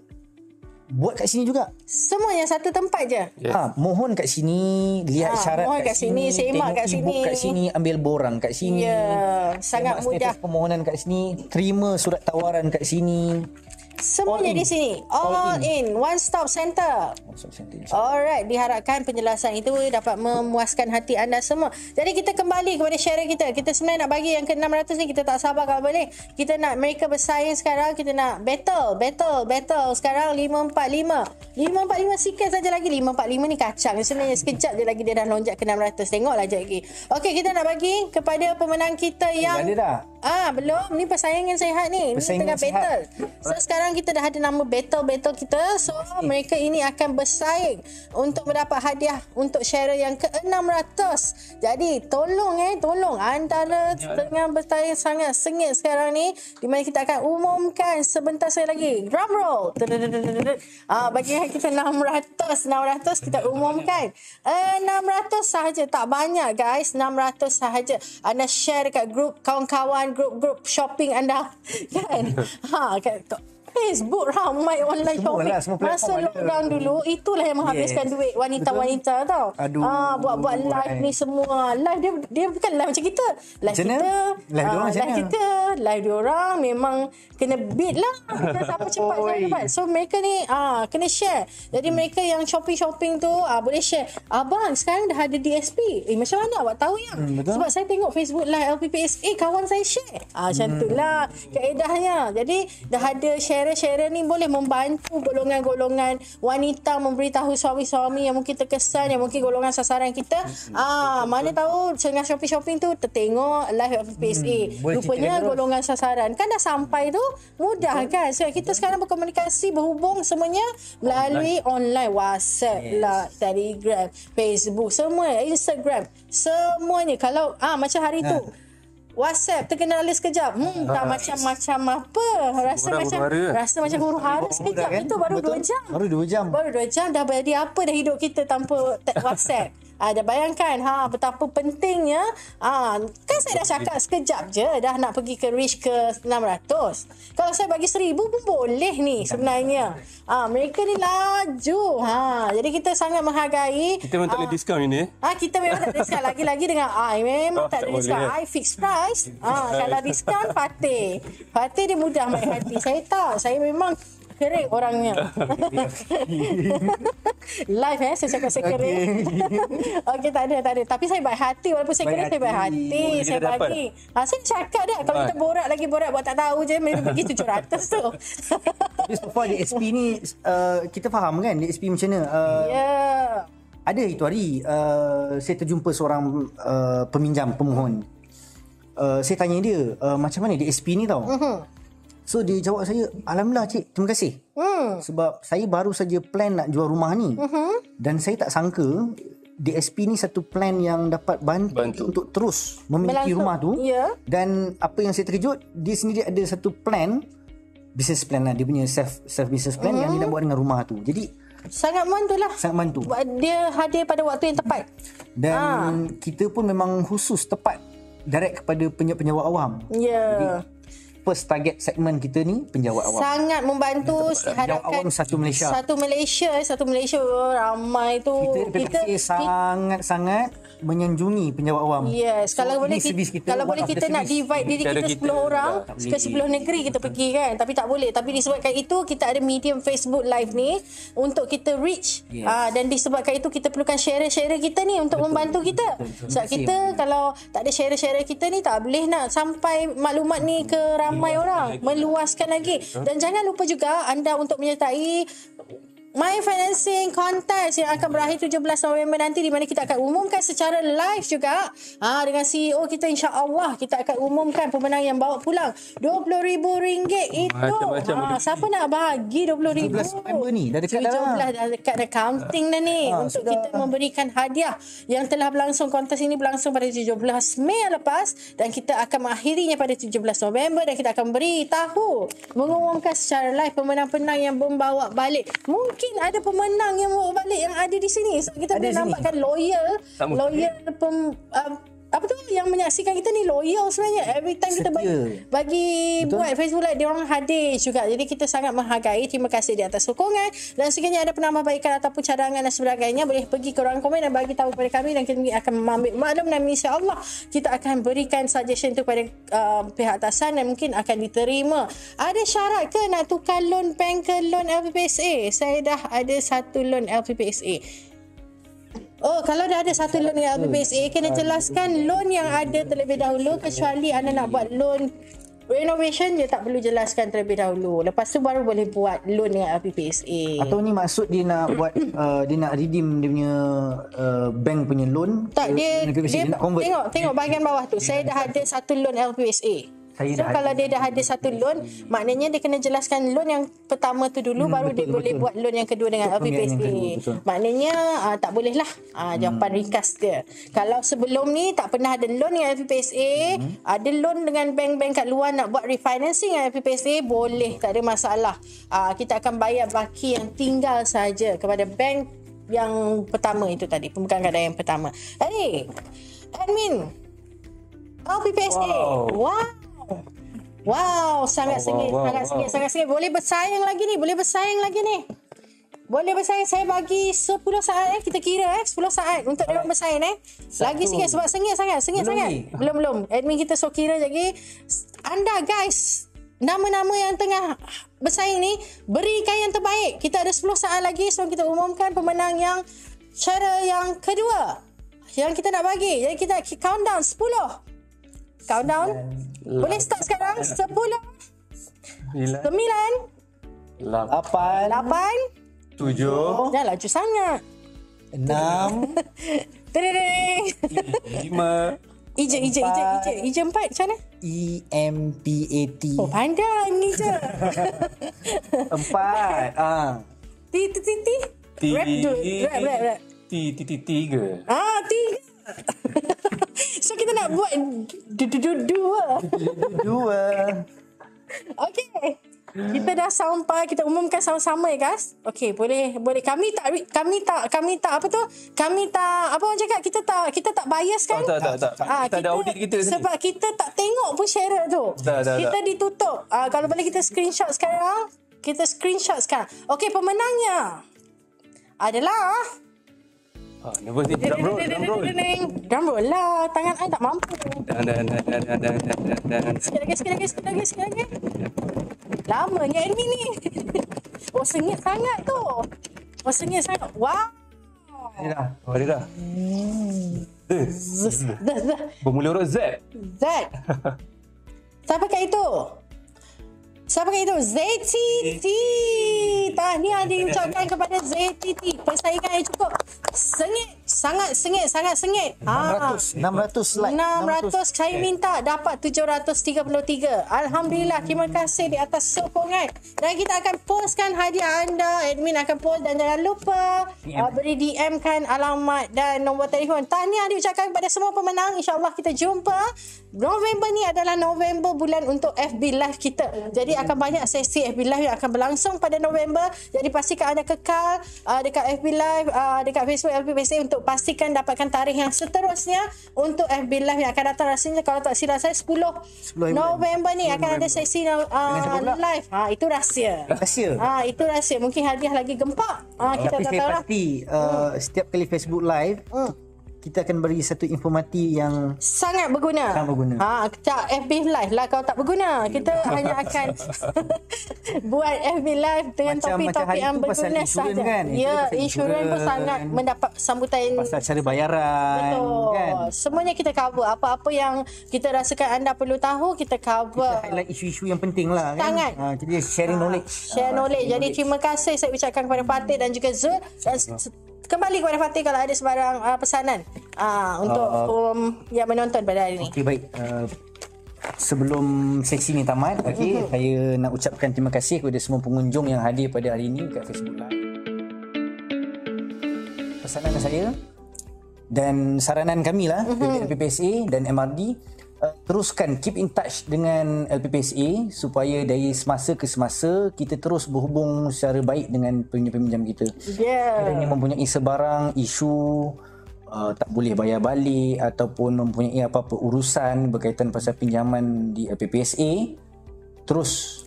buat kat sini juga. Semuanya satu tempat je. Yes. Mohon kat sini, lihat syarat mohon kat sini, semak tengok kat e-book sini. kat sini, ambil borang kat sini. Ya, sangat semak mudah. status permohonan kat sini, terima surat tawaran kat sini. Semuanya All di in. sini. All in. One stop center. Alright, diharapkan penjelasan itu dapat memuaskan hati anda semua. Jadi kita kembali kepada share kita. Kita sebenarnya nak bagi yang ke 600 ni, kita tak sabar kalau boleh. Kita nak mereka bersaing sekarang, kita nak battle. Sekarang 545. 545 sikit saja lagi. 545 ni kacang. Sebenarnya sekejap je lagi dia dah lonjak ke 600. Tengoklah je lagi. Okey, kita nak bagi kepada pemenang kita yang Dah ada dah. belum. Ni persaingan sihat ni. Ni Persaingan tengah sihat. battle. So sekarang kita dah ada nama battle kita. So mereka ini akan bersaing untuk mendapat hadiah untuk share yang ke-600. Jadi tolong antara tengah bersaing sangat sengit sekarang ni, di mana kita akan umumkan sebentar saya lagi. Drum roll. Bagi yang kita 600 kita umumkan. 600 sahaja, tak banyak guys. 600 sahaja. Anda share dekat grup kawan-kawan, grup shopping anda kan. Facebook ramai online shopping. Semualah, semua platform Masa ada. lockdown dulu, itulah yang menghabiskan duit wanita-wanita tau. Aduh. Buat live ni semua. Live dia bukan live macam kita. Live Macam kita, mana? Live diorang macam live mana? kita, live diorang memang kena beat lah. Kita siapa cepat Oi. siapa cepat. So mereka ni kena share. Jadi mereka yang shopping tu boleh share. Abang sekarang dah ada DSP. Macam mana awak tahu ya? Betul. Sebab saya tengok Facebook live LPPSA, kawan saya share. Macam tu lah kaedahnya. Jadi dah ada share ni boleh membantu golongan-golongan wanita memberitahu suami-suami yang mungkin terkesan, yang mungkin golongan sasaran kita. Mana tahu tengah shopping tu tertengok live LPPSA. Boleh Rupanya ceritakan terus. golongan sasaran kan dah sampai tu mudah kan. So kita sekarang berkomunikasi, berhubung semuanya melalui online, WhatsApp lah, Telegram, Facebook, semua, Instagram, semuanya. Kalau macam hari tu WhatsApp terkenali sekejap. Tak macam-macam apa. Rasa macam huru-hara sekejap. Kan? Itu baru 2 jam. Baru 2 jam Dah jadi apa dah hidup kita tanpa WhatsApp. Dah bayangkan betapa pentingnya. Kan saya dah cakap sekejap je dah nak pergi ke reach ke 600. Kalau saya bagi 1,000 pun boleh ni sebenarnya. Mereka ni laju. Jadi kita sangat menghargai. Kita memang tak boleh diskaun ini. Kita memang tak ada diskaun. Lagi-lagi dengan memang tak ada diskaun. I fixed price. Kalau diskaun Fatih dia mudah baik hati. Saya tak. Saya memang kering orangnya. Live saya cakap saya kering. Okey, tak ada. Tapi saya baik hati. Walaupun saya kering, saya baik hati. Saya bagi. Saya cakap dah. Kalau kita borak buat tak tahu je. Mereka bagi 700 tu. Tapi so far di SP ni kita faham kan di SP macam mana. Ada itu hari saya terjumpa seorang peminjam pemohon. Saya tanya dia macam mana di SP ni tau. So dia jawab saya, alhamdulillah cik, terima kasih. Sebab saya baru saja plan nak jual rumah ni. Dan saya tak sangka DSP ni satu plan yang dapat bantu untuk terus memiliki rumah tu. Dan apa yang saya terkejut, dia sendiri ada satu plan, business plan lah, dia punya self business plan yang dia nak buat dengan rumah tu. Jadi sangat membantu lah. Sangat bantu. Dia hadir pada waktu yang tepat. Dan kita pun memang khusus tepat direct kepada penjawat awam. Ya. First target segmen kita ni penjawat awam. Sangat membantu. Penjawat awam satu Malaysia. Satu Malaysia ramai tu. Kita sangat-sangat menyanjungi penjawat awam. Yes, so, kalau boleh kita nak divide diri kita 10 orang ke 10 negeri kita pergi kan. Tapi tak boleh. Tapi disebabkan itu kita ada medium Facebook Live ni untuk kita reach. Dan disebabkan itu kita perlukan share-share kita ni untuk membantu kita. Sebab kita kalau tak ada share kita ni tak boleh nak sampai maklumat ni ke ramai orang, meluaskan lagi. Dan jangan lupa juga anda untuk menyertai My Financing Contest yang akan berakhir 17 November nanti, di mana kita akan umumkan secara live juga dengan CEO kita. InsyaAllah kita akan umumkan pemenang yang bawa pulang RM20,000 itu. Siapa nak bagi RM20,000? 17 November ni dah dekat dah. 17 dah dekat, dah counting dah ni untuk kita memberikan hadiah yang telah berlangsung. Kontes ini berlangsung pada 17 Mei yang lepas dan kita akan mengakhirinya pada 17 November dan kita akan mengumumkan secara live pemenang-pemenang yang membawa balik. Mungkin ada pemenang yang bawa balik yang ada di sini. So kita boleh nampakkan loyal apa tu yang menyaksikan kita ni loyal sebenarnya. Every time kita bagi buat Facebook Live, dia orang hadir juga. Jadi kita sangat menghargai. Terima kasih di atas sokongan. Dan sekiranya ada penambahbaikan ataupun cadangan dan sebagainya, boleh pergi ke ruang komen dan bagi tahu kepada kami dan kami akan mengambil maklum dan insya-Allah kita akan berikan suggestion tu kepada pihak atasan dan mungkin akan diterima. Ada syarat ke nak tukar loan bank ke loan LPPSA? Saya dah ada satu loan LPPSA. Kalau dah ada satu loan dengan LPPSA, kena jelaskan loan yang ada terlebih dahulu, kecuali anda nak buat loan renovation, dia tak perlu jelaskan terlebih dahulu. Lepas tu baru boleh buat loan dengan LPPSA. Atau ni maksud dia nak buat dia nak redeem dia punya bank punya loan. Tak, dia nak convert. Tengok bahagian bawah tu. Saya dah ada satu loan LPPSA. So kalau dia dah ada satu loan, maknanya dia kena jelaskan loan yang pertama tu dulu, baru dia boleh buat loan yang kedua dengan LPPSA. Maknanya tak boleh lah. Jawapan ringkas dia. Kalau sebelum ni tak pernah ada loan dengan LPPSA, ada loan dengan bank-bank kat luar nak buat refinancing dengan LPPSA, boleh, tak ada masalah. Kita akan bayar baki yang tinggal saja kepada bank yang pertama itu tadi, pembukaan keadaan yang pertama. Admin LPPSA. Wow, sangat sengit. Boleh bersaing lagi ni. Saya bagi 10 saat kita kira 10 saat untuk dia orang bersaing Lagi sikit sebab sengit sangat. Belum. Admin kita kira lagi. Anda guys, nama-nama yang tengah bersaing ni, berikan yang terbaik. Kita ada 10 saat lagi sebelum kita umumkan pemenang yang cara yang kedua yang kita nak bagi. Jadi kita countdown 10. Countdown. Boleh start sekarang. 10 9 8 7. Dah laju sangat. 6 5. Ija 4 macam mana? EMPAT. Pandai ni je. 4. Rap. T3. 3. So kita kita nak buat dua. Okey. Kita dah sampai, kita umumkan sama-sama ya guys. Okey, boleh kami tak apa tu? Kami tak apa orang cakap, kita tak bias kan? Tak. Kita ada audit kita sini. Sebab kita tak tengok pun share tu. Kita ditutup. Kalau boleh kita screenshot sekarang. Okey, pemenangnya adalah nervous ni. Drum roll lah. Tangan I tak mampu. Sikit lagi. Lamanya admin ni. Sengit sangat tu. Wow. Dia dah. Bermula huruf Z. Siapa kat itu? ZTT. Tahniah diucapkan kepada ZTT. Persaingan yang cukup sengit. Sangat sengit. 600 like. 600. Saya minta dapat 733. Alhamdulillah. Terima kasih di atas sokongan. Dan kita akan postkan hadiah anda. Admin akan post. Dan jangan lupa beri DM kan alamat dan nombor telefon. Tahniah diucapkan kepada semua pemenang. InsyaAllah kita jumpa. November ni adalah November bulan untuk FB Live kita. Jadi akan banyak sesi FB Live yang akan berlangsung pada November. Jadi pastikan anda kekal dekat FB Live, dekat Facebook LPPC untuk pastikan dapatkan tarikh yang seterusnya untuk FB Live yang akan datang. Rasanya kalau tak silap saya 10 November ni akan ada sesi live. Itu rahsia. Itu rahsia. Mungkin hadiah lagi gempak. Kita Tapi tak saya tahu lah. pasti setiap kali Facebook Live kita akan beri satu informati yang sangat berguna. FB Live lah kalau tak berguna. Kita hanya akan buat FB Live dengan topik-topik yang berguna sahaja. Kan? Ya, insurans pun sangat mendapat sambutan. Pasal cara bayaran. Betul. Kan? Semuanya kita cover. Apa-apa yang kita rasakan anda perlu tahu, kita cover. Kita highlight isu-isu yang penting lah. Sangat. Kan? Kita sharing knowledge. Share knowledge. Jadi terima kasih saya ucapkan kepada Fatih dan juga Zul. Dan kembali kepada Fatih kalau ada sebarang pesanan untuk yang menonton pada hari ini. Okey, baik. Sebelum sesi ni tamat, saya nak ucapkan terima kasih kepada semua pengunjung yang hadir pada hari ini kat Facebook Live. Pesanan saya dan saranan kami lah dari LPPSA dan MRD, teruskan keep in touch dengan LPPSA supaya dari semasa ke semasa kita terus berhubung secara baik dengan peminjam-peminjam kita. Kerana mempunyai sebarang isu tak boleh bayar balik ataupun mempunyai apa-apa urusan berkaitan pasal pinjaman di LPPSA, terus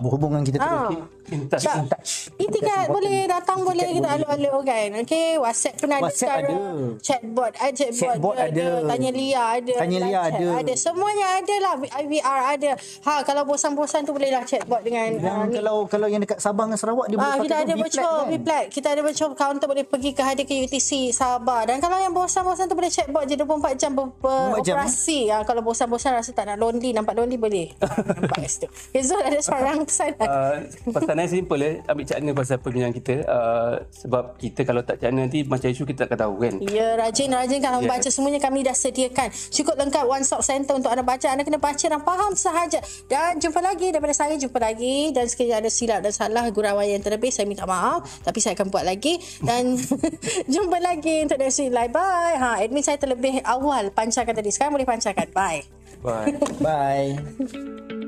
berhubung dengan kita terus. In touch. Itikat boleh datang, boleh kita alur-alur kan. Okey, WhatsApp pun ada WhatsApp sekarang. ada. Chatbot ada. Tanya Lia ada. Semuanya ada lah. IVR ada. Kalau bosan-bosan tu bolehlah chatbot dengan kalau yang dekat Sabah dan Sarawak dia boleh kita ada virtual Vplat. Kita ada virtual counter, boleh pergi ke hadir ke UTC Sabah. Dan kalau yang bosan-bosan tu boleh chatbot je 24 jam beroperasi. Kalau bosan-bosan rasa tak nak nampak lonely boleh. Nampak kat situ. Zul ada seorang pesanan. Pesanan simple ambil cakna pasal peminjam kita, sebab kita kalau tak cakna nanti macam isu kita tak tahu kan. Ya, rajin kalau membaca semuanya kami dah sediakan cukup lengkap one stop center untuk anda baca. Anda kena baca dan faham sahaja. Dan jumpa lagi daripada saya, dan sekiranya ada silap dan salah gurauan yang terlebih saya minta maaf, tapi saya akan buat lagi. Dan jumpa lagi untuk Nasi Live. Bye. Admin saya terlebih awal pancarkan tadi, sekarang boleh pancarkan. Bye. Bye.